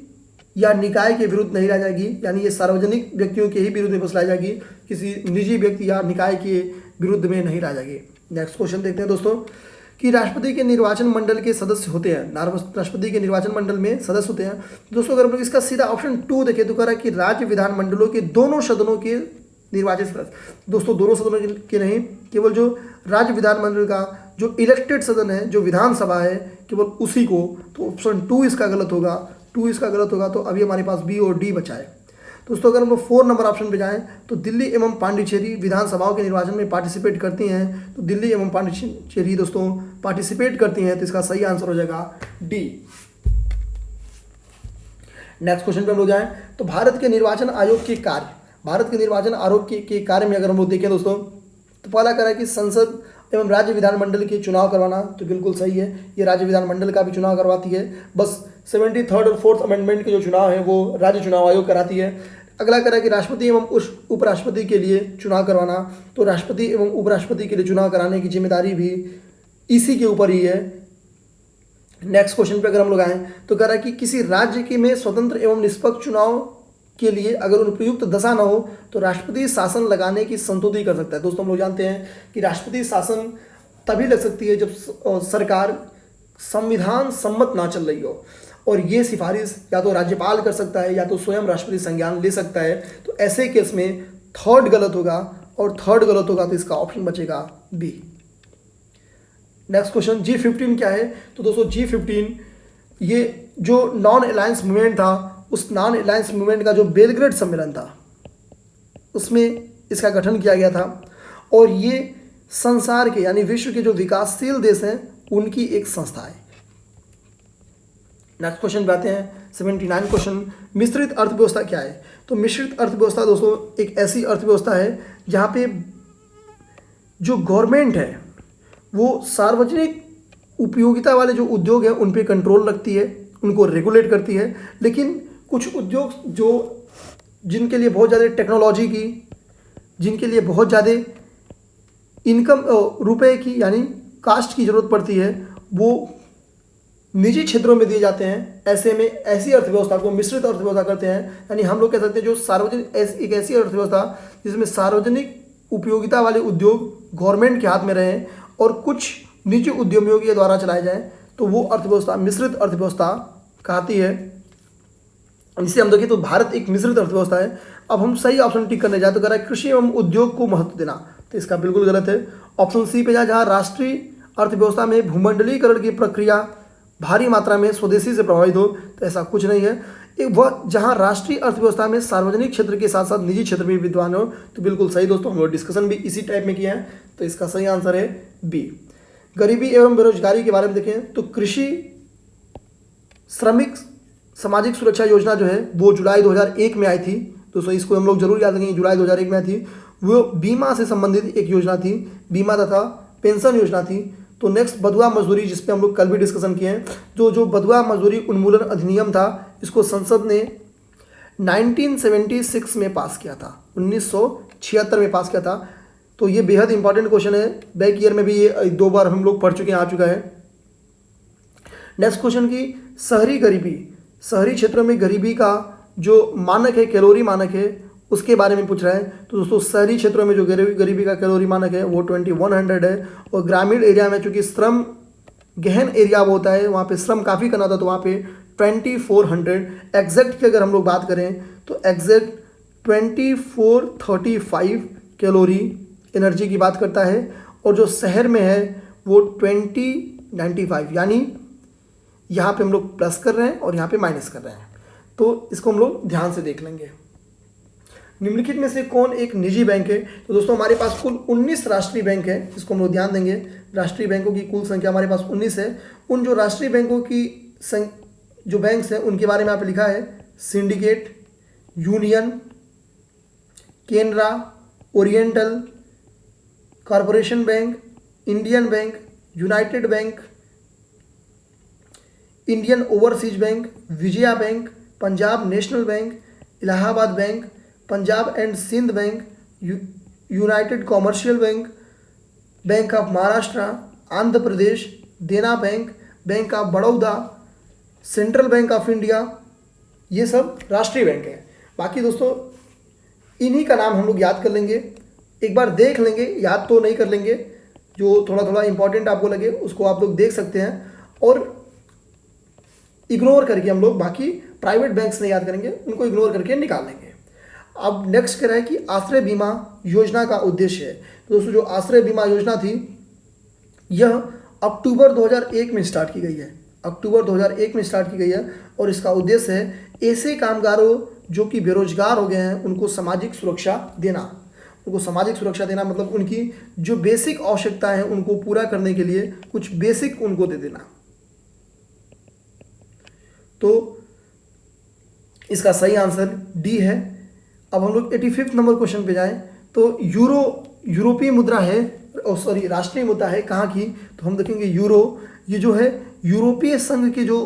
या निकाय के विरुद्ध नहीं लाई जाएगी, यानी ये सार्वजनिक व्यक्तियों के ही विरुद्ध में बस लाई जाएगी, किसी निजी व्यक्ति या निकाय के विरुद्ध में नहीं लाई जाएगी। नेक्स्ट क्वेश्चन देखते हैं दोस्तों कि राष्ट्रपति के निर्वाचन मंडल के सदस्य होते हैं, राष्ट्रपति के निर्वाचन मंडल में सदस्य होते हैं। दोस्तों अगर हम लोग इसका सीधा ऑप्शन 2 देखें तो कह रहा है कि राज्य विधानमंडलों के दोनों सदनों के निर्वाचित सदस्य। दोस्तों दोनों सदनों के नहीं, केवल जो राज्य विधानमंडल का जो इलेक्टेड सदन है, जो विधानसभा है, केवल उसी को। तो ऑप्शन 2 इसका गलत होगा, 2 इसका गलत होगा। तो अभी हमारे पास बी और डी बचा है। दोस्तों अगर हम लोग 4 नंबर ऑप्शन पे जाएं तो दिल्ली एवं पांडिचेरी विधानसभाओं के निर्वाचन में पार्टिसिपेट करती हैं। तो दिल्ली एवं पांडिचेरी दोस्तों पार्टिसिपेट करती हैं, तो इसका सही आंसर हो जाएगा डी। नेक्स्ट क्वेश्चन पे हम लोग जाएं तो भारत के निर्वाचन आयोग के कार्य, भारत के निर्वाचन आयोग के कार्य में अगर हम लोग देखें दोस्तों तो पहला कह रहा है कि संसद एवं राज्य विधानमंडल के चुनाव करवाना। तो बिल्कुल सही है, ये राज्य विधानमंडल का भी चुनाव करवाती है। बस 73rd और 4th अमेंडमेंट के जो चुनाव है वो राज्य चुनाव आयोग कराती है। अगला कह रहा है कि राष्ट्रपति एवं उपराष्ट्रपति के लिए चुनाव करवाना। तो राष्ट्रपति एवं उपराष्ट्रपति के लिए चुनाव कराने की जिम्मेदारी भी इसी के ऊपर ही है। नेक्स्ट क्वेश्चन पे अगर हम लोग आएँ तो कह रहा है कि किसी राज्य के में स्वतंत्र एवं निष्पक्ष चुनाव के लिए अगर उपयुक्त दशा न हो तो राष्ट्रपति शासन लगाने की संतुष्टि कर सकता है। दोस्तों हम लोग जानते हैं कि राष्ट्रपति शासन तभी लग सकती है जब सरकार संविधान सम्मत ना चल रही हो, और ये सिफारिश या तो राज्यपाल कर सकता है या तो स्वयं राष्ट्रपति संज्ञान ले सकता है। तो ऐसे केस में 3rd गलत होगा, और 3rd गलत होगा तो इसका ऑप्शन बचेगा बी। नेक्स्ट क्वेश्चन G15 क्या है? तो दोस्तों G15 ये जो नॉन अलायंस मूवमेंट था, उस नॉन अलायंस मूवमेंट का जो बेलग्रेड सम्मेलन था उसमें इसका गठन किया गया था, और ये संसार के यानी विश्व के जो विकासशील देश हैं उनकी एक संस्था है। नेक्स्ट क्वेश्चन पे आते हैं 79 क्वेश्चन, मिश्रित अर्थव्यवस्था क्या है? तो मिश्रित अर्थव्यवस्था दोस्तों एक ऐसी अर्थव्यवस्था है जहाँ पे जो गवर्नमेंट है वो सार्वजनिक उपयोगिता वाले जो उद्योग हैं उन पे कंट्रोल रखती है, उनको रेगुलेट करती है, लेकिन कुछ उद्योग जो जिनके लिए बहुत ज़्यादा टेक्नोलॉजी की, जिनके लिए बहुत ज़्यादा इनकम रुपए की यानी कास्ट की ज़रूरत पड़ती है, वो निजी क्षेत्रों में दिए जाते हैं। ऐसे में ऐसी अर्थव्यवस्था को मिश्रित अर्थव्यवस्था करते हैं, यानी हम लोग कह सकते हैं जो सार्वजनिक एक ऐसी अर्थव्यवस्था जिसमें सार्वजनिक उपयोगिता वाले उद्योग गवर्नमेंट के हाथ में रहें और कुछ निजी उद्यमियों के द्वारा चलाए जाएं, तो वो अर्थव्यवस्था मिश्रित अर्थव्यवस्था कहती है। इसे हम देखें तो भारत एक मिश्रित अर्थव्यवस्था है। अब हम सही ऑप्शन टिक करने जाए तो कह रहा है कृषि एवं उद्योग को महत्व देना, तो इसका बिल्कुल गलत है। ऑप्शन सी पे जाए जहाँ राष्ट्रीय अर्थव्यवस्था में भूमंडलीकरण की प्रक्रिया भारी मात्रा में स्वदेशी से प्रभावित हो, तो ऐसा कुछ नहीं है। एक वह जहाँ राष्ट्रीय अर्थव्यवस्था में सार्वजनिक क्षेत्र के साथ साथ निजी क्षेत्र भी विद्वान हो, तो बिल्कुल सही दोस्तों, हम लोग डिस्कशन भी इसी टाइप में किया है, तो इसका सही आंसर है बी। गरीबी एवं बेरोजगारी के बारे में देखें तो कृषि श्रमिक सामाजिक सुरक्षा योजना जो है वो जुलाई 2001 में आई थी। दोस्तों इसको हम लोग जरूर याद रखेंगे, जुलाई 2001 में आई थी। वो बीमा से संबंधित एक योजना थी, बीमा तथा पेंशन योजना थी। तो नेक्स्ट बधुआ मजदूरी, जिस पे हम लोग कल भी डिस्कशन किए हैं, जो बधुआ मजदूरी उन्मूलन अधिनियम था, इसको संसद ने 1976 में पास किया था, 1976 में पास किया था। तो ये बेहद इंपॉर्टेंट क्वेश्चन है, बैक ईयर में भी ये 2 बार हम लोग पढ़ चुके हैं, आ चुका है। नेक्स्ट क्वेश्चन की शहरी गरीबी, शहरी क्षेत्रों में गरीबी का जो मानक है, कैलोरी मानक है, उसके बारे में पूछ रहा है। तो दोस्तों शहरी क्षेत्रों में जो गरीबी का कैलोरी मानक है वो 2100 है, और ग्रामीण एरिया में चूंकि श्रम गहन एरिया वो होता है, वहाँ पे श्रम काफ़ी करना होता है, तो वहाँ पे 2400। एग्जैक्ट की अगर हम लोग बात करें तो एग्जैक्ट 2435 कैलोरी एनर्जी की बात करता है, और जो शहर में है वो 2095, यानी यहाँ पे हम लोग प्लस कर रहे हैं और यहाँ पे माइनस कर रहे हैं, तो इसको हम लोग ध्यान से देख लेंगे। निम्नलिखित में से कौन एक निजी बैंक है? तो दोस्तों हमारे पास कुल 19 राष्ट्रीय बैंक है, इसको हम लोग ध्यान देंगे। राष्ट्रीय बैंकों की कुल संख्या हमारे पास 19 है। उन जो राष्ट्रीय बैंकों की जो बैंक्स हैं उनके बारे में यहाँ पे लिखा है syndicate, union, Canara, oriental, corporation bank, Indian bank, united bank, Indian overseas bank, Vijaya bank, Punjab national bank, Allahabad bank, Punjab and Sindh bank, united commercial bank, bank of Maharashtra, Andhra Pradesh, Dena bank, bank of Baroda, central bank of India, ये सब राष्ट्रीय बैंक हैं। बाकी दोस्तों इन्हीं का नाम हम लोग याद कर लेंगे, एक बार देख लेंगे, याद तो नहीं कर लेंगे, जो थोड़ा थोड़ा इंपॉर्टेंट आपको लगे उसको आप लोग देख सकते हैं, और इग्नोर करके हम लोग बाकी प्राइवेट बैंक्स नहीं याद करेंगे, उनको इग्नोर करके निकाल लेंगे। अब नेक्स्ट कह रहा है कि आश्रय बीमा योजना का उद्देश्य है। तो दोस्तों जो आश्रय बीमा योजना थी यह अक्टूबर 2001 में स्टार्ट की गई है, अक्टूबर 2001 में स्टार्ट की गई है, और इसका उद्देश्य है ऐसे कामगारों जो कि बेरोजगार हो गए हैं उनको सामाजिक सुरक्षा देना। उनको सामाजिक सुरक्षा देना मतलब उनकी जो बेसिक आवश्यकताएं हैं उनको पूरा करने के लिए कुछ बेसिक उनको दे देना। तो इसका सही आंसर डी है। अब हम लोग 85 नंबर क्वेश्चन पे जाएं, तो यूरोपीय मुद्रा है, सॉरी राष्ट्रीय मुद्रा है कहाँ की? तो हम देखेंगे यूरो, ये जो है यूरोपीय संघ के जो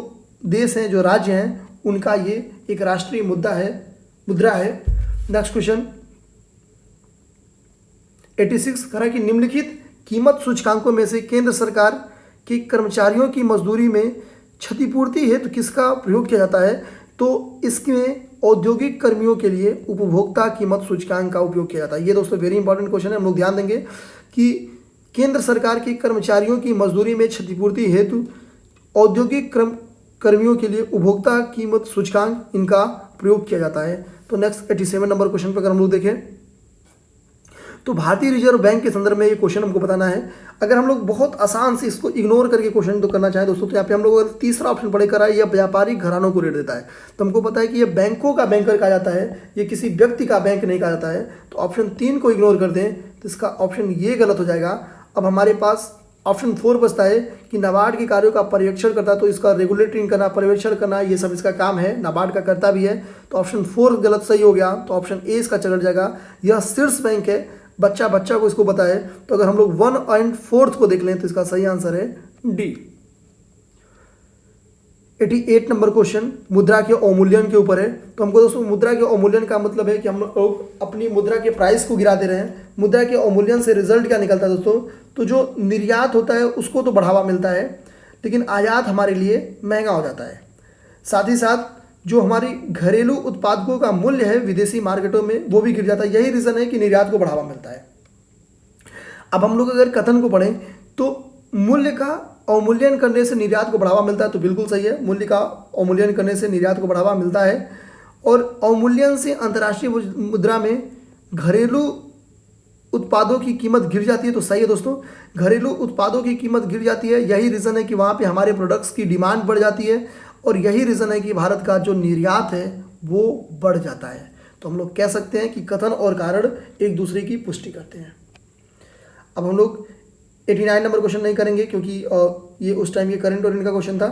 देश हैं, जो राज्य हैं, उनका ये एक राष्ट्रीय मुद्रा है। नेक्स्ट क्वेश्चन 86 कह रहा है कि निम्नलिखित कीमत सूचकांकों में से केंद्र सरकार के कर्मचारियों की मजदूरी में क्षतिपूर्ति हेतु किसका प्रयोग किया जाता है? तो इसमें औद्योगिक कर्मियों के लिए उपभोक्ता कीमत सूचकांक का उपयोग किया जाता है। ये दोस्तों वेरी इंपॉर्टेंट क्वेश्चन है, हम लोग ध्यान देंगे कि केंद्र सरकार के कर्मचारियों की मजदूरी में क्षतिपूर्ति हेतु औद्योगिक कर्मियों के लिए उपभोक्ता कीमत सूचकांक इनका प्रयोग किया जाता है। तो नेक्स्ट 87 नंबर क्वेश्चन पर अगर हम लोग देखें तो भारतीय रिजर्व बैंक के संदर्भ में ये क्वेश्चन हमको बताना है। अगर हम लोग बहुत आसान से इसको इग्नोर करके क्वेश्चन तो करना चाहें दोस्तों, तो यहाँ पे हम लोग अगर तीसरा ऑप्शन पढ़े करा है, यह व्यापारिक घरानों को रेट देता है, तो हमको पता है कि ये बैंकों का बैंकर कहा जाता है, ये किसी व्यक्ति का बैंक नहीं कहा जाता है। तो ऑप्शन 3 को इग्नोर कर दें तो इसका ऑप्शन ये गलत हो जाएगा। अब हमारे पास ऑप्शन 4 बचता है कि नाबार्ड के कार्यों का पर्यवेक्षण करता है, तो इसका रेगुलेटिंग करना, पर्यवेक्षण करना, ये सब इसका काम है, नाबार्ड का करता भी है। तो ऑप्शन 4 गलत सही हो गया, तो ऑप्शन ए इसका चल जाएगा। यह शीर्ष बैंक है, बच्चा को इसको बताए। तो अगर हम लोग 1 और 4 को देख लें तो इसका सही आंसर है डी। 88 नंबर क्वेश्चन मुद्रा के अवमूल्यन के ऊपर है। तो हमको दोस्तों मुद्रा के अवमूल्यन का मतलब है कि हम लोग अपनी मुद्रा के प्राइस को गिरा दे रहे हैं। मुद्रा के अवमूल्यन से रिजल्ट क्या निकलता है दोस्तों? तो जो निर्यात होता है उसको तो बढ़ावा मिलता है, लेकिन आयात हमारे लिए महंगा हो जाता है। साथ ही साथ जो हमारी घरेलू उत्पादों का मूल्य है विदेशी मार्केटों में वो भी गिर जाता है। यही रीज़न है कि निर्यात को बढ़ावा मिलता है। अब हम लोग अगर कथन को पढ़ें तो मूल्य का अवमूल्यन करने से निर्यात को बढ़ावा मिलता है, तो बिल्कुल सही है, मूल्य का अवमूल्यन करने से निर्यात को बढ़ावा मिलता है। और अवमूल्यन से अंतर्राष्ट्रीय मुद्रा में घरेलू उत्पादों की कीमत गिर जाती है, तो सही है दोस्तों, घरेलू उत्पादों की कीमत गिर जाती है। यही रीज़न है कि वहाँ पे हमारे प्रोडक्ट्स की डिमांड बढ़ जाती है, और यही रीज़न है कि भारत का जो निर्यात है वो बढ़ जाता है। तो हम लोग कह सकते हैं कि कथन और कारण एक दूसरे की पुष्टि करते हैं। अब हम लोग 89 नंबर क्वेश्चन नहीं करेंगे क्योंकि ये उस टाइम ये करंट और इनका क्वेश्चन था।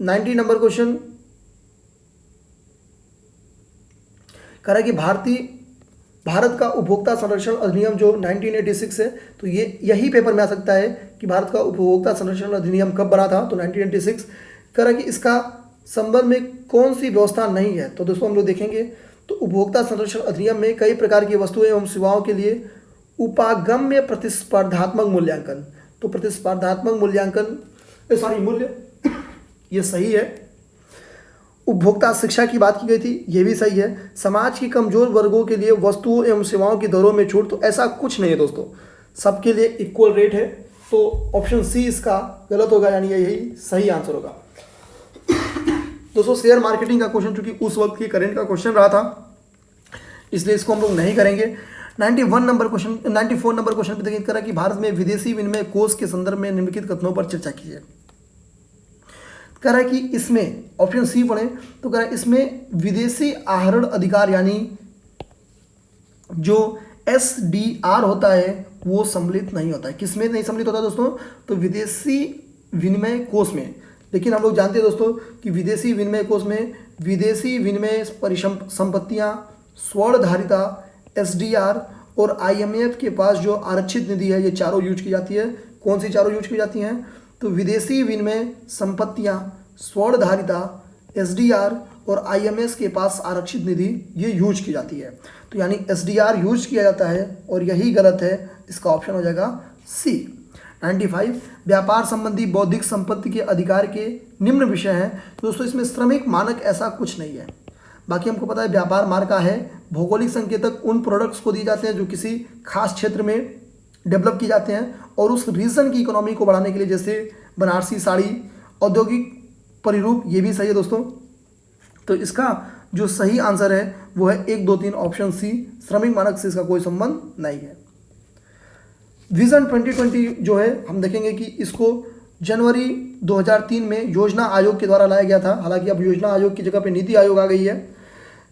90 नंबर क्वेश्चन कह रहा है कि भारत का उपभोक्ता संरक्षण अधिनियम जो 1986 है, तो ये यही पेपर में आ सकता है कि भारत का उपभोक्ता संरक्षण अधिनियम कब बना था, तो 1986। कह रहा है कि इसका संबंध में कौन सी व्यवस्था नहीं है। तो दोस्तों हम लोग देखेंगे तो उपभोक्ता संरक्षण अधिनियम में कई प्रकार की वस्तुएं एवं सेवाओं के लिए उपागम्य प्रतिस्पर्धात्मक मूल्यांकन, तो प्रतिस्पर्धात्मक मूल्यांकन मूल्य ये सही है। उपभोक्ता शिक्षा की बात की गई थी, ये भी सही है। समाज की कमजोर वर्गों के लिए वस्तुओं एवं सेवाओं की दरों में छूट, तो ऐसा कुछ नहीं है दोस्तों, सबके लिए इक्वल रेट है। तो ऑप्शन सी इसका गलत होगा, यानी यही सही आंसर होगा। दोस्तों शेयर मार्केटिंग का क्वेश्चन चूंकि उस वक्त की करंट का क्वेश्चन रहा था, इसलिए इसको हम लोग नहीं करेंगे। 94 नंबर क्वेश्चन पे देखिए, करा कि भारत में विदेशी विनिमय कोष के संदर्भ में निम्नलिखित कथनों पर चर्चा कीजिए। कह रहा है कि इसमें ऑप्शन सी पढ़े तो कह रहा है इसमें विदेशी आहरण अधिकार यानी जो SDR होता है वो सम्मिलित नहीं होता है। किसमें नहीं सम्मिलित होता दोस्तों? तो विदेशी विनिमय कोष में। लेकिन हम लोग जानते हैं दोस्तों कि विदेशी विनिमय कोष में विदेशी विनिमय परिसंपत्तियां, स्वर्णधारिता, SDR और IMF के पास जो आरक्षित निधि है, ये चारों यूज की जाती है। कौन सी चारों यूज की जाती हैं? तो विदेशी विनिमय संपत्तियां, स्वर्णधारिता, SDR और IMF के पास आरक्षित निधि, ये यूज की जाती है। तो यानी SDR यूज किया जाता है और यही गलत है, इसका ऑप्शन हो जाएगा सी। 95 व्यापार संबंधी बौद्धिक संपत्ति के अधिकार के निम्न विषय हैं। तो दोस्तों इसमें श्रमिक मानक ऐसा कुछ नहीं है। बाकी हमको पता है व्यापार मार्का है, भौगोलिक संकेतक उन प्रोडक्ट्स को दिए जाते हैं जो किसी खास क्षेत्र में डेवलप किए जाते हैं और उस रीजन की इकोनॉमी को बढ़ाने के लिए, जैसे बनारसी साड़ी, औद्योगिक परिरूप, ये भी सही है दोस्तों। तो इसका जो सही आंसर है वो है 1, 2, 3 ऑप्शन सी। श्रमिक मानक से इसका कोई संबंध नहीं है। विजन 2020 जो है हम देखेंगे कि इसको जनवरी 2003 में योजना आयोग के द्वारा लाया गया था। हालांकि अब योजना आयोग की जगह पे नीति आयोग आ गई है।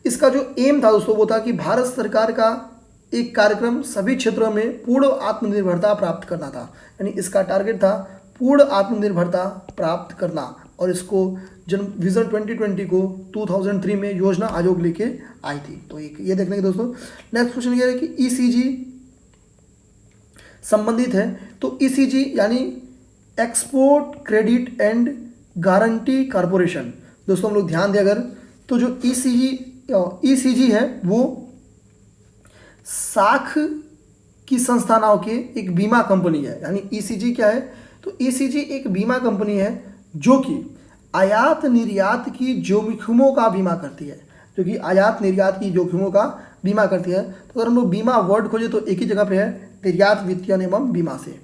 इसका जो एम था दोस्तों वो था कि भारत सरकार का एक कार्यक्रम सभी क्षेत्रों में पूर्ण आत्मनिर्भरता प्राप्त करना था। यानी इसका टारगेट था पूर्ण आत्मनिर्भरता प्राप्त करना, और इसको विजन 2020 को 2003 में योजना आयोग लेके आई थी। तो ये देखने के दोस्तों। नेक्स्ट क्वेश्चन ये है कि ECG संबंधित है। तो ECG यानी export credit and guarantee corporation. दोस्तों हम लोग ध्यान दें अगर, तो जो ECG है वो साख की संस्थानों के एक बीमा कंपनी है। यानी ECG क्या है? तो ECG एक बीमा कंपनी है जो कि आयात निर्यात की जोखिमों का बीमा करती है, जो कि आयात निर्यात की जोखिमों का बीमा करती है। तो अगर हम लोग बीमा वर्ड खोजे तो एक ही जगह पे है, निर्यात वित्तीयन एवं बीमा से।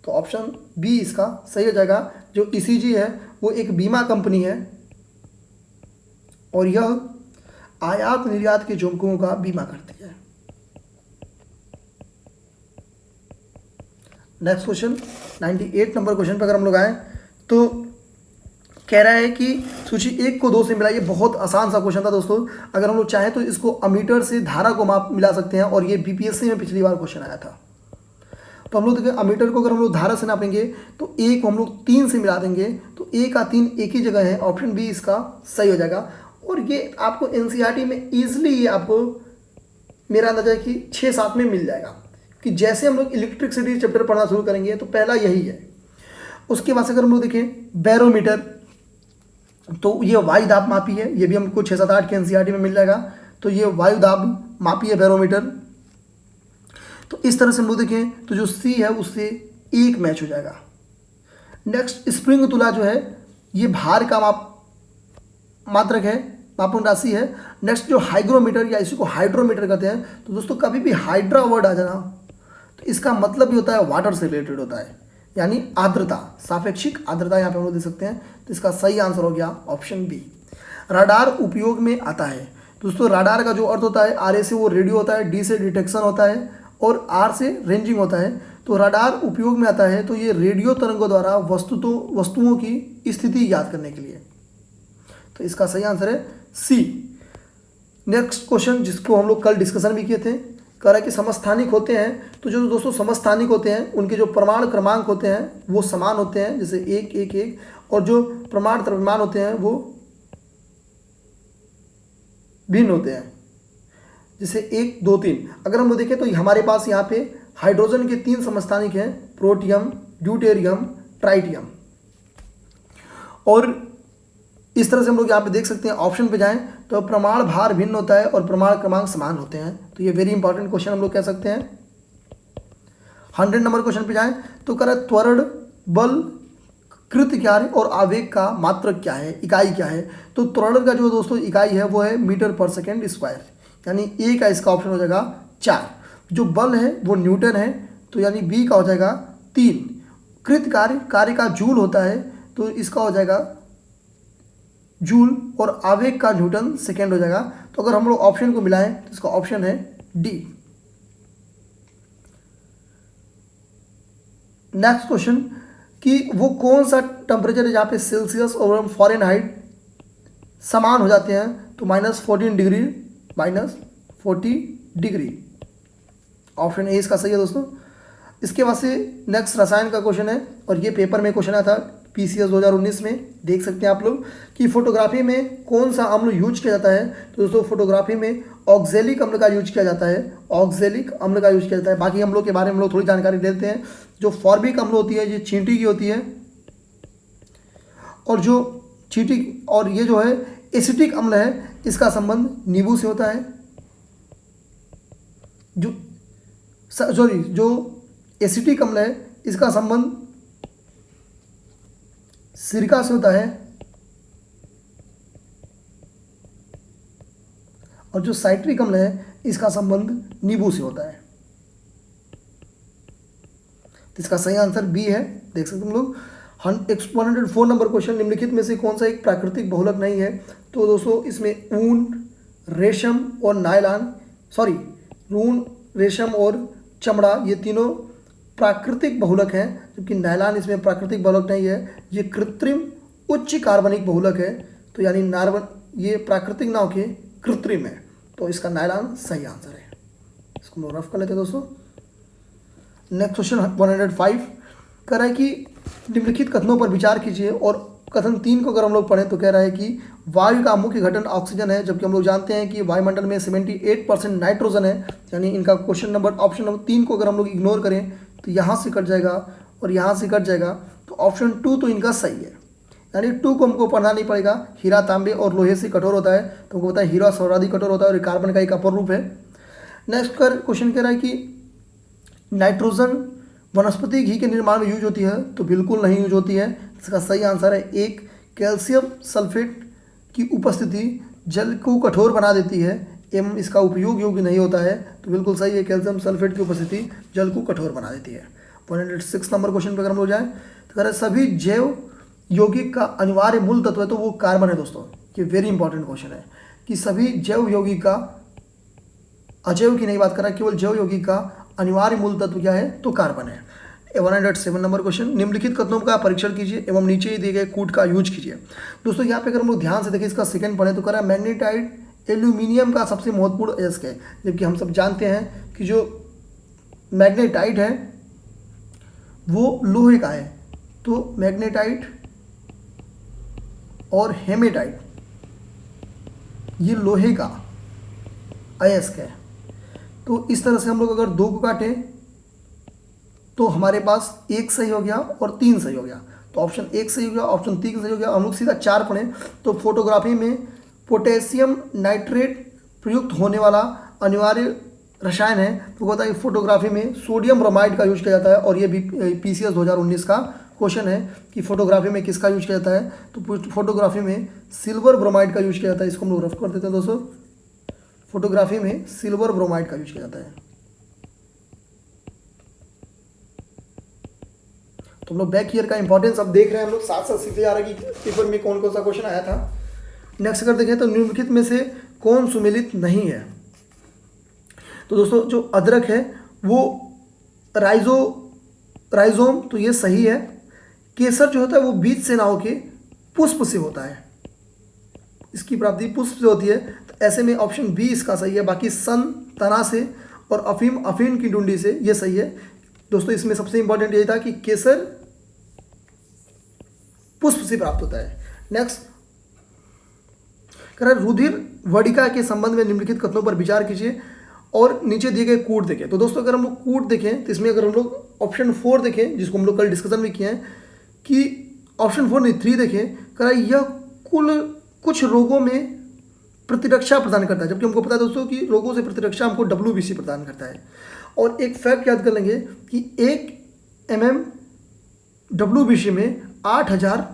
तो ऑप्शन बी इसका सही हो जाएगा। जो ECG है वो एक बीमा कंपनी है और यह आयात निर्यात के जोखिमों का बीमा करती है। नेक्स्ट क्वेश्चन 98 नंबर क्वेश्चन पर अगर हम लोग आए तो कह रहा है कि सूची 1 को 2 से मिलाइए। बहुत आसान सा क्वेश्चन था दोस्तों। अगर हम लोग चाहें तो इसको अमीटर से धारा को माप मिला सकते हैं, और ये BPSC में पिछली बार क्वेश्चन आया था। तो हम लोग देखिए अमीटर को अगर हम लोग धारा से नापेंगे तो 1 को हम लोग 3 से मिला देंगे, तो 1 का 3 एक ही जगह है। ऑप्शन बी इसका सही हो जाएगा। और ये आपको NCERT में ईजिली ये आपको मेरा अंदाजा है कि 6-7 में मिल जाएगा, कि जैसे हम लोग इलेक्ट्रिसिटी चैप्टर पढ़ना शुरू करेंगे तो पहला यही है। उसके बाद अगर हम लोग देखें बैरोमीटर, तो ये वायु दाब मापी है, ये भी हमको 6-7-8 के NCERT में मिल जाएगा। तो ये वायु दाब मापी है बैरोमीटर। तो इस तरह से हम लोग देखें तो जो सी है उससे 1 मैच हो जाएगा। नेक्स्ट स्प्रिंग तुला जो है ये भार का मात्रक है, मापन राशि है। नेक्स्ट जो हाइग्रोमीटर या इसी को हाइड्रोमीटर कहते हैं। तो दोस्तों कभी भी हाइड्रा वर्ड आ जाना तो इसका मतलब भी होता है वाटर से रिलेटेड होता है, यानी आर्द्रता, सापेक्षिक आर्द्रता यहाँ पे हम लोग दे सकते हैं। तो इसका सही आंसर हो गया ऑप्शन बी। राडार उपयोग में आता है। दोस्तों राडार का जो अर्थ होता है, RA से वो रेडियो होता है, D से डिटेक्शन होता है और R से रेंजिंग होता है। तो राडार उपयोग में आता है तो ये रेडियो तरंगों द्वारा वस्तुओं की स्थिति याद करने के लिए। तो इसका सही आंसर है सी। नेक्स्ट क्वेश्चन जिसको हम लोग कल डिस्कशन भी किए थे, कह रहा है कि समस्थानिक होते हैं। तो जो दोस्तों समस्थानिक होते हैं उनके जो प्रमाण क्रमांक होते हैं वो समान होते हैं, जैसे 1, 1, 1, और जो प्रमाण द्रव्यमान होते हैं वो भिन्न होते हैं, जैसे 1, 2, 3। अगर हम लोग देखें तो हमारे पास यहाँ पे हाइड्रोजन के 3 समस्थानिक हैं, प्रोटियम, ड्यूटेरियम, ट्राइटियम। और इस तरह से हम लोग यहाँ पे देख सकते हैं। ऑप्शन पे जाएं तो प्रमाण भार भिन्न होता है और प्रमाण क्रमांक समान होते हैं। तो ये वेरी इंपॉर्टेंट क्वेश्चन हम लोग कह सकते हैं। 100 नंबर क्वेश्चन पे जाएं तो कह रहा है त्वरण बल कृत क्या है और आवेग का मात्रक क्या है, इकाई क्या है। तो त्वरण का जो दोस्तों इकाई है वो है मीटर पर सेकेंड स्क्वायर, यानी ए का इसका ऑप्शन हो जाएगा 4। जो बल है वो न्यूटन है, तो यानी बी का हो जाएगा 3। कृत कार्य, कार्य का जूल होता है, तो इसका हो जाएगा जूल, और आवेग का न्यूटन सेकेंड हो जाएगा। तो अगर हम लोग ऑप्शन को मिलाएं तो इसका ऑप्शन है डी। नेक्स्ट क्वेश्चन कि वो कौन सा टेम्परेचर है जहाँ पे सेल्सियस और फ़ारेनहाइट समान हो जाते हैं, तो -14 डिग्री, -40 डिग्री, ऑप्शन ए इसका सही है दोस्तों। इसके बाद से नेक्स्ट रसायन का क्वेश्चन है, और ये पेपर में क्वेश्चन आया था PCS 2019 में, देख सकते हैं आप लोग कि फोटोग्राफी में कौन सा अम्ल यूज किया जाता है। तो दोस्तों फोटोग्राफी में ऑक्जेलिक अम्ल का यूज किया जाता है, ऑक्जेलिक अम्ल का यूज किया जाता है। बाकी अम्लों के बारे में हम लोग थोड़ी जानकारी लेते हैं। जो फॉर्मिक अम्ल होती है ये चींटी की होती है, और जो चींटी और ये जो है एसिटिक अम्ल है इसका संबंध नींबू से होता है। जो एसिटिक अम्ल है इसका संबंध सिरका से होता है, और जो साइट्रिक अम्ल है इसका संबंध नींबू से होता है। तो इसका सही आंसर बी है, देख सकते हैं हम लोग। 104 नंबर क्वेश्चन, निम्नलिखित में से कौन सा एक प्राकृतिक बहुलक नहीं है। तो दोस्तों इसमें ऊन, रेशम और नायलॉन, ऊन, रेशम और चमड़ा ये तीनों प्राकृतिक बहुलक हैं, जबकि नायलॉन इसमें प्राकृतिक बहुलक नहीं है, ये कृत्रिम उच्च कार्बनिक बहुलक है। तो यानी ये प्राकृतिक ना होके कृत्रिम है, तो इसका नायलॉन सही आंसर है। इसको हम रफ कर लेते हैं दोस्तों। नेक्स्ट क्वेश्चन 105 कह रहा है कि निम्नलिखित कथनों पर विचार कीजिए, और कथन 3 को अगर हम लोग पढ़ें तो कह रहा है कि वायु का मुख्य घटक ऑक्सीजन है, जबकि हम लोग जानते हैं कि वायुमंडल में 78% नाइट्रोजन है। यानी इनका ऑप्शन नंबर 3 को अगर हम लोग इग्नोर करें तो यहाँ से कट जाएगा और यहाँ से कट जाएगा, तो ऑप्शन 2 तो इनका सही है। यानी 2 को हमको पढ़ना नहीं पड़ेगा। हीरा तांबे और लोहे से कठोर होता है, तो हमको पता है हीरा सर्वाधिक कठोर होता है और कार्बन का एक अपर रूप है। नेक्स्ट क्वेश्चन कह रहा है कि नाइट्रोजन वनस्पति घी के निर्माण में यूज होती है, तो बिल्कुल नहीं यूज होती है। इसका सही आंसर है एक, कैल्शियम सल्फेट की उपस्थिति जल को कठोर बना देती है एवं इसका उपयोग योग्य नहीं होता है, तो बिल्कुल सही है, कैल्शियम सल्फेट की उपस्थिति जल को कठोर बना देती है। 106 नंबर क्वेश्चन पर अगर हम लोग जाएँ तो कह रहे सभी जैव यौगिक का अनिवार्य मूल तत्व है, तो वो कार्बन है दोस्तों। ये वेरी इंपॉर्टेंट क्वेश्चन है कि सभी जैव यौगिक का, अजैव की नहीं बात कर रहा, केवल जैव यौगिक का अनिवार्य मूल तत्व क्या है, तो कार्बन है। 107 नंबर क्वेश्चन, निम्नलिखित कथनों का परीक्षण कीजिए एवं नीचे ही दिए गए कूट का यूज कीजिए। दोस्तों यहाँ पे अगर हम लोग ध्यान से देखें, इसका सेकंड पढ़े तो कह रहा है मैग्नेटाइट एल्यूमिनियम का सबसे महत्वपूर्ण अयस्क है, जबकि हम सब जानते हैं कि जो मैग्नेटाइट है वो लोहे का है। तो मैग्नेटाइट और हेमेटाइट ये लोहे का अयस्क है। तो इस तरह से हम लोग अगर 2 को काटें तो हमारे पास 1 सही हो गया और 3 सही हो गया, तो ऑप्शन 1 सही हो गया, ऑप्शन 3 सही हो गया। हम लोग सीधा 4 पढ़ें तो फोटोग्राफी में पोटेशियम नाइट्रेट प्रयुक्त होने वाला अनिवार्य रसायन है, तो कहता है फोटोग्राफी में सोडियम ब्रोमाइड का यूज किया जाता है, और ये भी PCS 2019 का क्वेश्चन है कि फोटोग्राफी में किसका यूज किया जाता है, तो फोटोग्राफी में सिल्वर ब्रोमाइड का यूज किया जाता है। इसको हम लोग रफ कर देते हैं दोस्तों, फोटोग्राफी में सिल्वर ब्रोमाइड का यूज किया जाता है। तो हम लोग बैक ईयर का इंपॉर्टेंस अब देख रहे हैं, हम लोग साथ साथ सीखते जा रहे हैं कि पेपर में कौन कौन सा क्वेश्चन आया था। नेक्स्ट अगर देखें तो निम्नलिखित में से कौन सुमेलित नहीं है। तो दोस्तों जो अदरक है वो राइजोम, तो ये सही है। केसर जो होता है वो बीज से ना होके पुष्प से होता है, इसकी प्राप्ति पुष्प से होती है, तो ऐसे में ऑप्शन बी इसका सही है। बाकी सन तना से और अफीम की डुंडी से, ये सही है दोस्तों। इसमें सबसे इंपॉर्टेंट यही था कि केसर पुष्प से प्राप्त होता है। नेक्स्ट रुधिर वर्णिका के संबंध में निम्नलिखित कथनों पर विचार कीजिए और नीचे दिए गए कूट देखें। तो दोस्तों अगर हम लोग कूट देखें तो इसमें अगर हम लोग ऑप्शन 4 देखें, जिसको हम लोग कल डिस्कशन में किए हैं, कि ऑप्शन 4 नहीं 3 देखें, कह यह कुछ रोगों में प्रतिरक्षा प्रदान करता है, जबकि हमको पता है दोस्तों कि रोगों से प्रतिरक्षा हमको WBC प्रदान करता है। और एक फैक्ट याद कर लेंगे कि 1 mm WBC में 8000,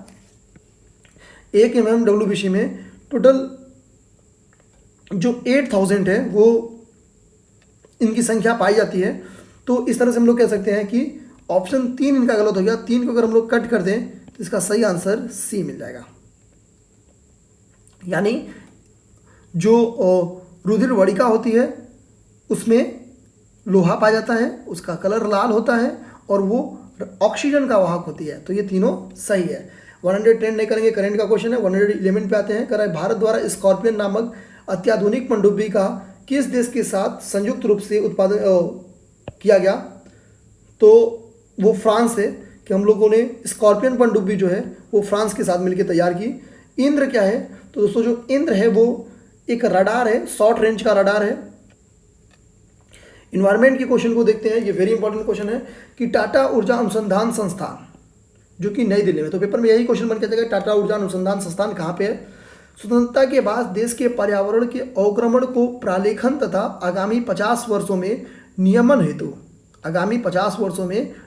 1 mm WBC में टोटल जो 8000 है वो इनकी संख्या पाई जाती है। तो इस तरह से हम लोग कह सकते हैं कि ऑप्शन 3 इनका गलत हो गया। 3 को अगर हम लोग कट कर दें तो इसका सही आंसर सी मिल जाएगा। यानी जो रुधिर वड़िका होती है उसमें लोहा पाया जाता है, उसका कलर लाल होता है और वो ऑक्सीजन का वाहक होती है। तो ये तीनों सही है। 110 नहीं करेंगे, करंट का क्वेश्चन है। 111 पे आते हैं। कह रहा है भारत द्वारा स्कॉर्पियन नामक अत्याधुनिक पनडुब्बी का किस देश के साथ संयुक्त रूप से उत्पादन किया गया? तो वो फ्रांस है कि हम लोगों ने स्कॉर्पियन पनडुब्बी जो है वो फ्रांस के साथ मिलकर तैयार की। इंद्र क्या है? तो दोस्तों जो इंद्र है वो एक रडार है, शॉर्ट रेंज का रडार है। इन्वायरमेंट के क्वेश्चन को देखते हैं। ये वेरी इंपॉर्टेंट क्वेश्चन है कि टाटा ऊर्जा अनुसंधान संस्थान जो कि नई दिल्ली में, तो पेपर में यही क्वेश्चन बन के जाएगा, टाटा ऊर्जा अनुसंधान संस्थान कहाँ पे है? स्वतंत्रता के बाद देश के पर्यावरण के अवक्रमण को प्रालेखन तथा आगामी 50 वर्षों में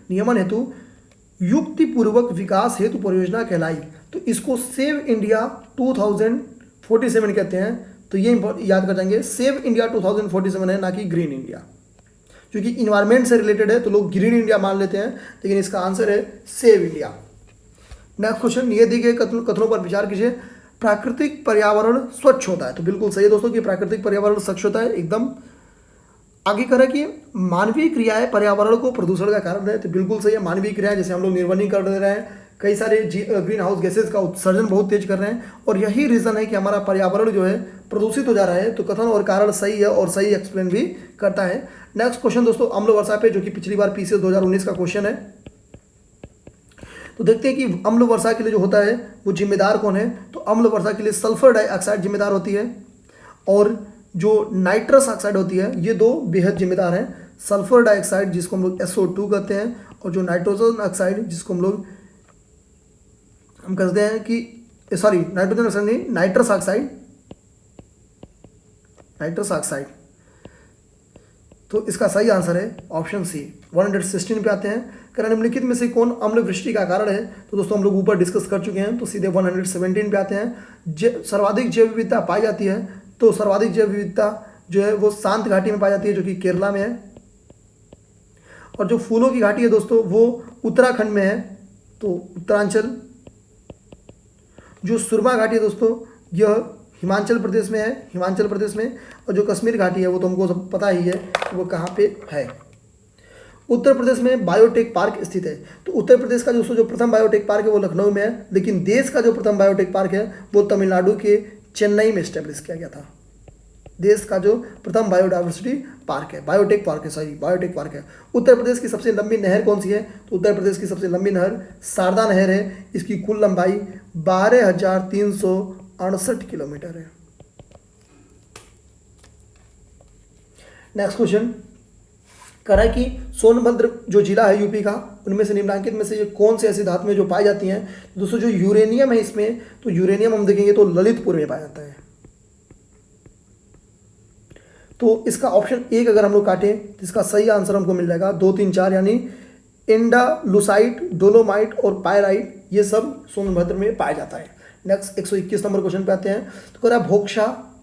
नियमन हेतु युक्तिपूर्वक विकास हेतु परियोजना कहलाई। तो इसको सेव इंडिया 2047 कहते हैं। तो ये याद कर जाएंगे, सेव इंडिया 2047 है, ना कि ग्रीन इंडिया। क्योंकि इन्वायरमेंट से रिलेटेड है तो लोग ग्रीन इंडिया मान लेते हैं, लेकिन इसका आंसर है सेव इंडिया। नेक्स्ट क्वेश्चन, ये दिए गए कथनों पर विचार कीजिए। प्राकृतिक पर्यावरण स्वच्छ होता है। तो बिल्कुल सही है दोस्तों कि प्राकृतिक पर्यावरण स्वच्छ होता है, एकदम। आगे कह रहा है कि मानवीय क्रियाएं पर्यावरण को प्रदूषण का कारण है। तो बिल्कुल सही है। मानवीय क्रियाएं जैसे हम लोग निर्वहन कर दे रहे हैं, कई सारे ग्रीन हाउस गैसेज का उत्सर्जन बहुत तेज कर रहे हैं, और यही रीजन है कि हमारा पर्यावरण जो है प्रदूषित हो जा रहा है। तो कथन और कारण सही है और सही एक्सप्लेन भी करता है। नेक्स्ट क्वेश्चन दोस्तों, अम्ल वर्षा पे, जो कि पिछली बार पीसीएस 2019 का क्वेश्चन है। तो देखते हैं कि अम्ल वर्षा के लिए जो होता है वो जिम्मेदार कौन है? तो अम्ल वर्षा के लिए सल्फर डाइऑक्साइड जिम्मेदार होती है, और जो नाइट्रस ऑक्साइड होती है, ये दो बेहद जिम्मेदार हैं। सल्फर डाइऑक्साइड जिसको हम लोग SO2 कहते हैं, और जो नाइट्रोजन ऑक्साइड जिसको हम कहते हैं कि नाइट्रोजन ऑक्साइड नहीं, नाइट्रस ऑक्साइड। तो इसका सही आंसर है ऑप्शन सी। 116 पे आते हैं। कह निम्नलिखित में से कौन अम्ल वृष्टि का कारण है? तो दोस्तों हम लोग ऊपर डिस्कस कर चुके हैं, तो सीधे 117 पे आते हैं। सर्वाधिक जैव विविधता पाई जाती है। तो सर्वाधिक जैव विविधता जो है वो शांत घाटी में पाई जाती है, जो कि केरला में है। और जो फूलों की घाटी है दोस्तों वो उत्तराखंड में है, तो उत्तरांचल। जो सुरमा घाटी है दोस्तों यह हिमाचल प्रदेश में है, और जो कश्मीर घाटी है वो तो हमको सब पता ही है वो कहाँ पे है। उत्तर प्रदेश में बायोटेक पार्क स्थित है। तो उत्तर प्रदेश का जो प्रथम बायोटेक पार्क है वो लखनऊ में है, लेकिन देश का जो प्रथम बायोटेक पार्क है वो तमिलनाडु के चेन्नई में स्टैब्लिश किया गया था। देश का जो प्रथम बायोडाइवर्सिटी पार्क है, बायोटेक पार्क है। उत्तर प्रदेश की सबसे लंबी नहर कौन सी है? तो उत्तर प्रदेश की सबसे लंबी नहर शारदा नहर है। इसकी कुल लंबाई 12,368 किलोमीटर है। नेक्स्ट क्वेश्चन कह रहा है कि सोनभद्र जो जिला है यूपी का, उनमें से निम्नलिखित में से ये कौन सी ऐसी धातुएं जो पाई जाती हैं? दोस्तों जो यूरेनियम है इसमें, तो यूरेनियम हम देखेंगे तो ललितपुर में पाया जाता है। तो इसका ऑप्शन 1 अगर हम लोग काटें तो इसका सही आंसर हमको मिल जाएगा 2, 3, 4, यानी एंडालुसाइट, डोलोमाइट और पायराइट, ये सब सोनभद्र में पाया जाता है। नेक्स्ट 121 नंबर क्वेश्चन पे आते हैं। तो कह रहा है भोक्सा,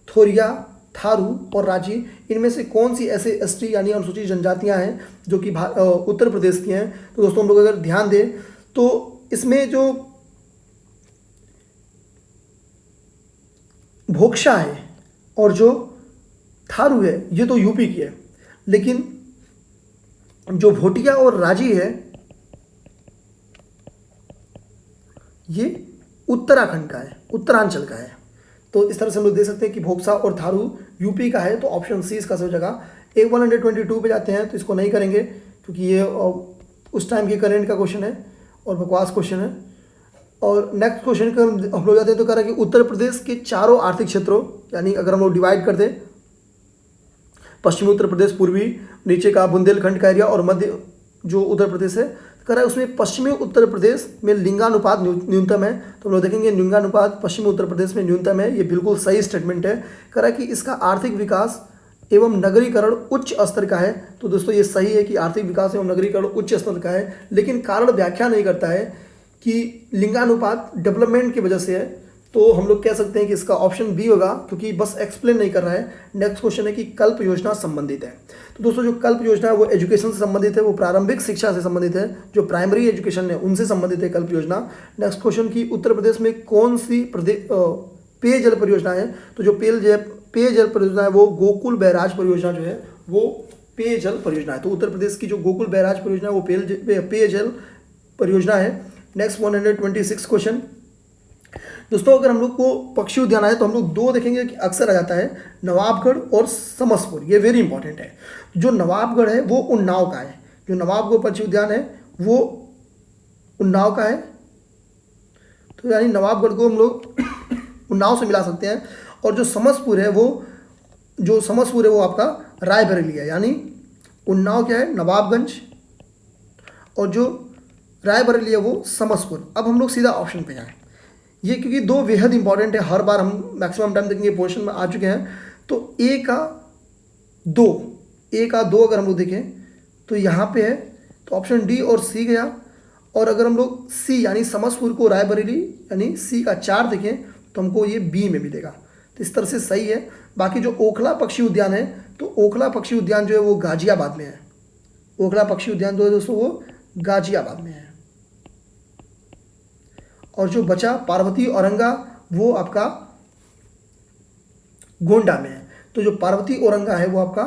थोरिया, थारू और रांची, इनमें से कौन सी ऐसे ST यानी अनुसूचित जनजातियां हैं जो कि उत्तर प्रदेश की हैं? तो दोस्तों हम लोग अगर ध्यान दें तो इसमें जो भोक्सा है और जो थारू है ये तो यूपी की है, लेकिन जो भोटिया और राजी है ये उत्तराखंड का है, उत्तरांचल का है। तो इस तरह से हम लोग देख सकते हैं कि भोक्सा और थारू यूपी का है, तो ऑप्शन सी इसका सही जगह। 122 पे जाते हैं, तो इसको नहीं करेंगे क्योंकि ये उस टाइम के करंट का क्वेश्चन है और बकवास क्वेश्चन है। और नेक्स्ट क्वेश्चन का हम लोग जाते हैं तो कह रहा है कि उत्तर प्रदेश के चारों आर्थिक क्षेत्रों, यानी अगर हम लोग डिवाइड कर दें, पश्चिमी उत्तर प्रदेश, पूर्वी नीचे का बुंदेलखंड का एरिया और मध्य जो उत्तर प्रदेश है, कह रहा है उसमें पश्चिमी उत्तर प्रदेश में लिंगानुपात न्यूनतम है। तो हम लोग देखेंगे लिंगानुपात पश्चिमी उत्तर प्रदेश में न्यूनतम है, ये बिल्कुल सही स्टेटमेंट है। कह रहा है कि इसका आर्थिक विकास एवं नगरीकरण उच्च स्तर का है। तो दोस्तों ये सही है कि आर्थिक विकास एवं नगरीकरण उच्च स्तर का है, लेकिन कारण व्याख्या नहीं करता है कि लिंगानुपात डेवलपमेंट की वजह से है तो हम लोग कह सकते हैं कि इसका ऑप्शन बी होगा, क्योंकि बस एक्सप्लेन नहीं कर रहा है। नेक्स्ट क्वेश्चन है कि कल्प योजना संबंधित है। तो दोस्तों जो कल्प योजना है वो एजुकेशन से संबंधित है, वो प्रारंभिक शिक्षा से संबंधित है, जो प्राइमरी एजुकेशन है उनसे संबंधित है कल्प योजना। नेक्स्ट क्वेश्चन की उत्तर प्रदेश में कौन सी पेयजल परियोजना है। तो जो पेयजल परियोजना है वो गोकुल बैराज परियोजना जो है वो पेयजल परियोजना है। तो उत्तर प्रदेश की जो गोकुल बैराज परियोजना है वो पेयजल परियोजना है। Next 126 question. दोस्तों अगर हम लोग को पक्षी उद्यान आए तो हम लोग दो देखेंगे कि अक्सर आ जाता है, नवाबगढ़ और समसपुर। ये वेरी इंपॉर्टेंट है। जो नवाबगढ़ है वो उन्नाव का है, जो नवाबगढ़ पक्षी उद्यान है वो उन्नाव का है। तो यानी नवाबगढ़ को हम लोग उन्नाव से मिला सकते हैं। और जो समसपुर है वो आपका रायबरेली है, यानी उन्नाव क्या है, नवाबगंज, और जो रायबरेली है वो समसपुर। अब हम लोग सीधा ऑप्शन पे जाएं, ये क्योंकि दो बेहद इंपॉर्टेंट है, हर बार हम मैक्सिमम टाइम देखेंगे पोर्शन में आ चुके हैं। तो ए का दो अगर हम लोग देखें तो यहाँ पे है, तो ऑप्शन डी और सी गया। और अगर हम लोग सी यानी समसपुर को रायबरेली यानी सी का 4 देखें तो हमको ये बी में मिलेगा। तो इस तरह से सही है। बाकी जो ओखला पक्षी उद्यान है, तो ओखला पक्षी उद्यान जो है वो गाजियाबाद में है। ओखला पक्षी उद्यान जो है दोस्तों वो गाजियाबाद में है। और जो बचा पार्वती औरंगा वो आपका गोंडा में है। तो जो पार्वती औरंगा है वो आपका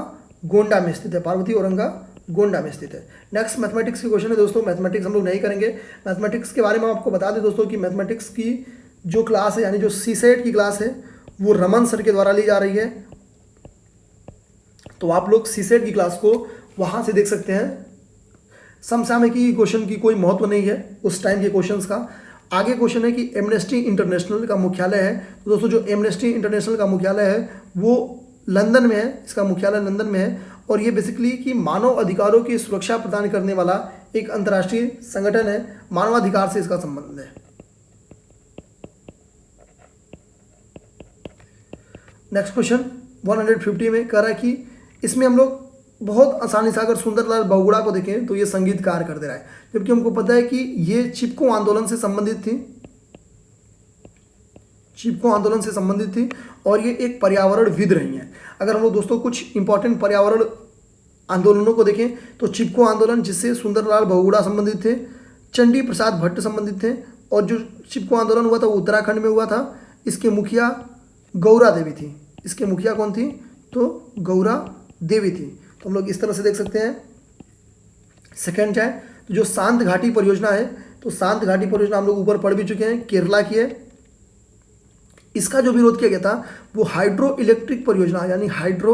गोंडा में स्थित है, पार्वती औरंगा गोंडा में स्थित है। नेक्स्ट मैथमेटिक्स के क्वेश्चन है दोस्तों। मैथमेटिक्स हम लोग नहीं करेंगे। मैथमेटिक्स के बारे में आपको बता दें दोस्तों कि मैथमेटिक्स की जो क्लास है यानी जो सीसेट की क्लास है वो रमन सर के द्वारा ली जा रही है। तो आप लोग सीसेट की क्लास को वहाँ से देख सकते हैं। समसामयिकी क्वेश्चन की कोई महत्व नहीं है उस टाइम के क्वेश्चंस का। आगे क्वेश्चन है कि एमनेस्टी इंटरनेशनल का मुख्यालय है। तो दोस्तों जो एमनेस्टी इंटरनेशनल का मुख्यालय है वो लंदन में है, इसका मुख्यालय लंदन में है। और ये बेसिकली कि मानव अधिकारों की सुरक्षा प्रदान करने वाला एक अंतर्राष्ट्रीय संगठन है, मानवाधिकार से इसका संबंध है। नेक्स्ट क्वेश्चन 150 में कह रहा है कि इसमें हम लोग बहुत आसानी से अगर सुंदरलाल बहुगुणा को देखें तो ये संगीतकार कर दे रहा है, जबकि हमको पता है कि ये चिपको आंदोलन से संबंधित थी, चिपको आंदोलन से संबंधित थी और ये एक पर्यावरणविद रही हैं। अगर हम लोग दोस्तों कुछ इंपॉर्टेंट पर्यावरण आंदोलनों को देखें तो चिपको आंदोलन जिससे सुंदरलाल बहुगुणा संबंधित थे, चंडी प्रसाद भट्ट संबंधित थे। और जो चिपको आंदोलन हुआ था वो उत्तराखंड में हुआ था। इसके मुखिया गौरा देवी थी। इसके मुखिया कौन थी? तो गौरा देवी थी। तो हम लोग इस तरह से देख सकते हैं। सेकेंड जाए तो जो शांत घाटी परियोजना है, तो शांत घाटी परियोजना हम लोग ऊपर पढ़ भी चुके हैं, केरला की है। इसका जो विरोध किया गया था वो हाइड्रो इलेक्ट्रिक परियोजना यानी हाइड्रो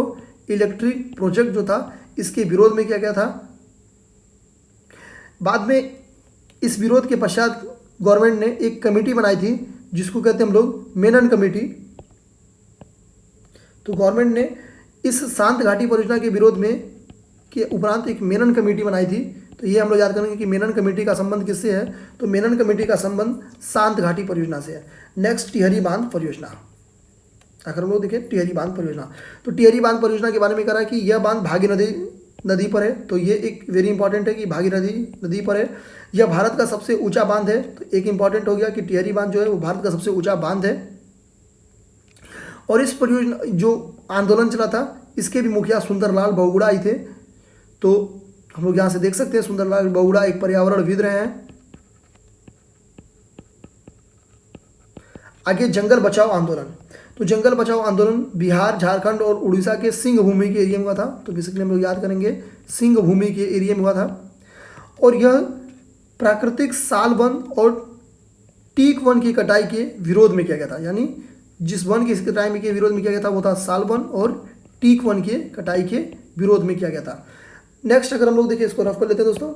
इलेक्ट्रिक प्रोजेक्ट जो था इसके विरोध में किया गया था। बाद में इस विरोध के पश्चात गवर्नमेंट ने एक कमेटी बनाई थी जिसको कहते हैं हम लोग मेनन कमेटी। तो गवर्नमेंट ने इस शांत घाटी परियोजना के विरोध में के उपरांत एक मेनन कमेटी बनाई थी। तो ये हम लोग याद करेंगे कि मेनन कमेटी का संबंध किससे है? तो मेनन कमेटी का संबंध शांत घाटी परियोजना से है। नेक्स्ट टिहरी बांध परियोजना, अगर हम लोग देखें टिहरी बांध परियोजना, तो टिहरी बांध परियोजना के बारे में कह रहा है कि यह बांध भागीरथी नदी पर है। तो ये एक वेरी इंपॉर्टेंट है कि भागीरथी नदी पर है। यह भारत का सबसे ऊंचा बांध है। तो एक इंपॉर्टेंट हो गया कि टिहरी बांध जो है वो भारत का सबसे ऊंचा बांध है। और इस परियोजना जो आंदोलन चला था इसके भी मुखिया सुंदरलाल बहुगुणा ही थे। तो हम लोग यहाँ से देख सकते हैं सुंदरलाल बहुगुणा एक पर्यावरणविद रहे हैं। आगे जंगल बचाओ आंदोलन, तो जंगल बचाओ आंदोलन बिहार, झारखंड और उड़ीसा के सिंह भूमि के एरिया में हुआ था। तो बेसिकली हम लोग याद करेंगे सिंह भूमि के एरिया में हुआ था। और यह प्राकृतिक साल वन और टीक वन की कटाई के विरोध में किया गया था। यानी जिस वन की कटाई के विरोध में किया गया था वो था साल वन और टीक वन के कटाई के विरोध में किया गया था। नेक्स्ट अगर हम लोग देखें, इसको रफ कर लेते हैं दोस्तों।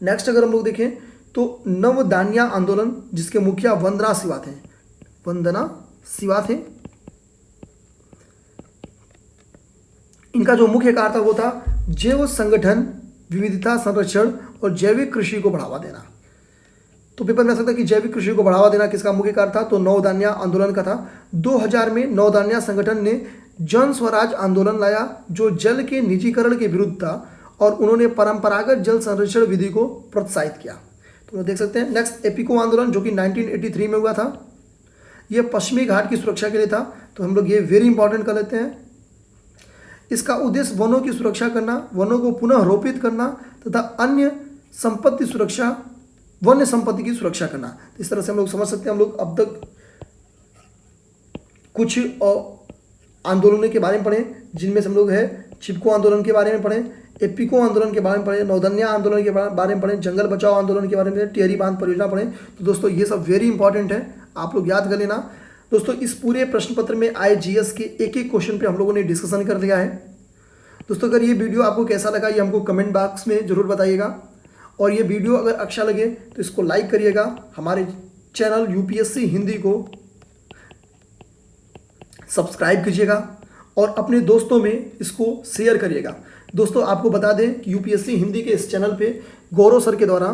नेक्स्ट अगर हम लोग देखें तो नवदान्या आंदोलन जिसके मुखिया वंदना शिवा थे, वंदना शिवा थे। इनका जो मुख्य कार्य था वो था जैव संगठन, विविधता संरक्षण और जैविक कृषि को बढ़ावा देना। तो पेपर में आ सकता है कि जैविक कृषि को बढ़ावा देना किसका मुख्य कार्य था? तो नवदान्या आंदोलन का था। 2000 में नवदान्या संगठन ने जन स्वराज आंदोलन लाया जो जल के निजीकरण के विरुद्ध था और उन्होंने परंपरागत जल संरक्षण विधि को प्रोत्साहित किया। तो लोग देख सकते हैं। नेक्स्ट एपिको आंदोलन जो कि 1983 में हुआ था, ये पश्चिमी घाट की सुरक्षा के लिए था, तो हम लोग ये वेरी इंपॉर्टेंट कर लेते हैं। इसका उद्देश्य वनों की सुरक्षा करना, वनों को पुनः रोपित करना तथा अन्य संपत्ति सुरक्षा, वन्य संपत्ति की सुरक्षा करना। तो इस तरह से हम लोग समझ सकते हैं। हम लोग अब तक कुछ आंदोलनों के बारे में पढ़े, जिनमें से हम लोग है चिपको आंदोलन के बारे में पढ़े, एपिको आंदोलन के बारे में पढ़े, नौदन्या आंदोलन के बारे में पढ़े, जंगल बचाओ आंदोलन के बारे में, टिहरी बांध परियोजना पढ़े। तो दोस्तों ये सब वेरी इंपॉर्टेंट है, आप लोग याद कर लेना। दोस्तों इस पूरे प्रश्न पत्र में आए जीएस के एक एक क्वेश्चन पे हम लोगों ने डिस्कशन कर लिया है। दोस्तों अगर ये वीडियो आपको कैसा लगा ये हमको कमेंट बॉक्स में जरूर बताइएगा, और ये वीडियो अगर अच्छा लगे तो इसको लाइक करिएगा, हमारे चैनल यूपीएससी हिंदी को सब्सक्राइब कीजिएगा और अपने दोस्तों में इसको शेयर करिएगा। दोस्तों आपको बता दें कि यूपीएससी हिंदी के इस चैनल पे गौरव सर के द्वारा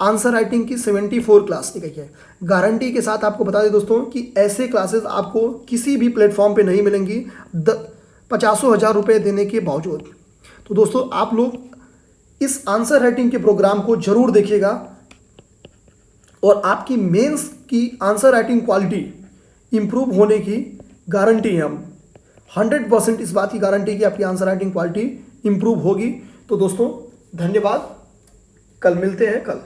आंसर राइटिंग की 74 क्लास ली गई है। गारंटी के साथ आपको बता दें दोस्तों कि ऐसे क्लासेस आपको किसी भी प्लेटफॉर्म पे नहीं मिलेंगी 50,000 रुपये देने के बावजूद। तो दोस्तों आप लोग इस आंसर राइटिंग के प्रोग्राम को जरूर देखिएगा, और आपकी मेंस की आंसर राइटिंग क्वालिटी इंप्रूव होने की गारंटी है। हम 100% इस बात की गारंटी कि आपकी आंसर राइटिंग क्वालिटी इंप्रूव होगी। तो दोस्तों धन्यवाद, कल मिलते हैं कल।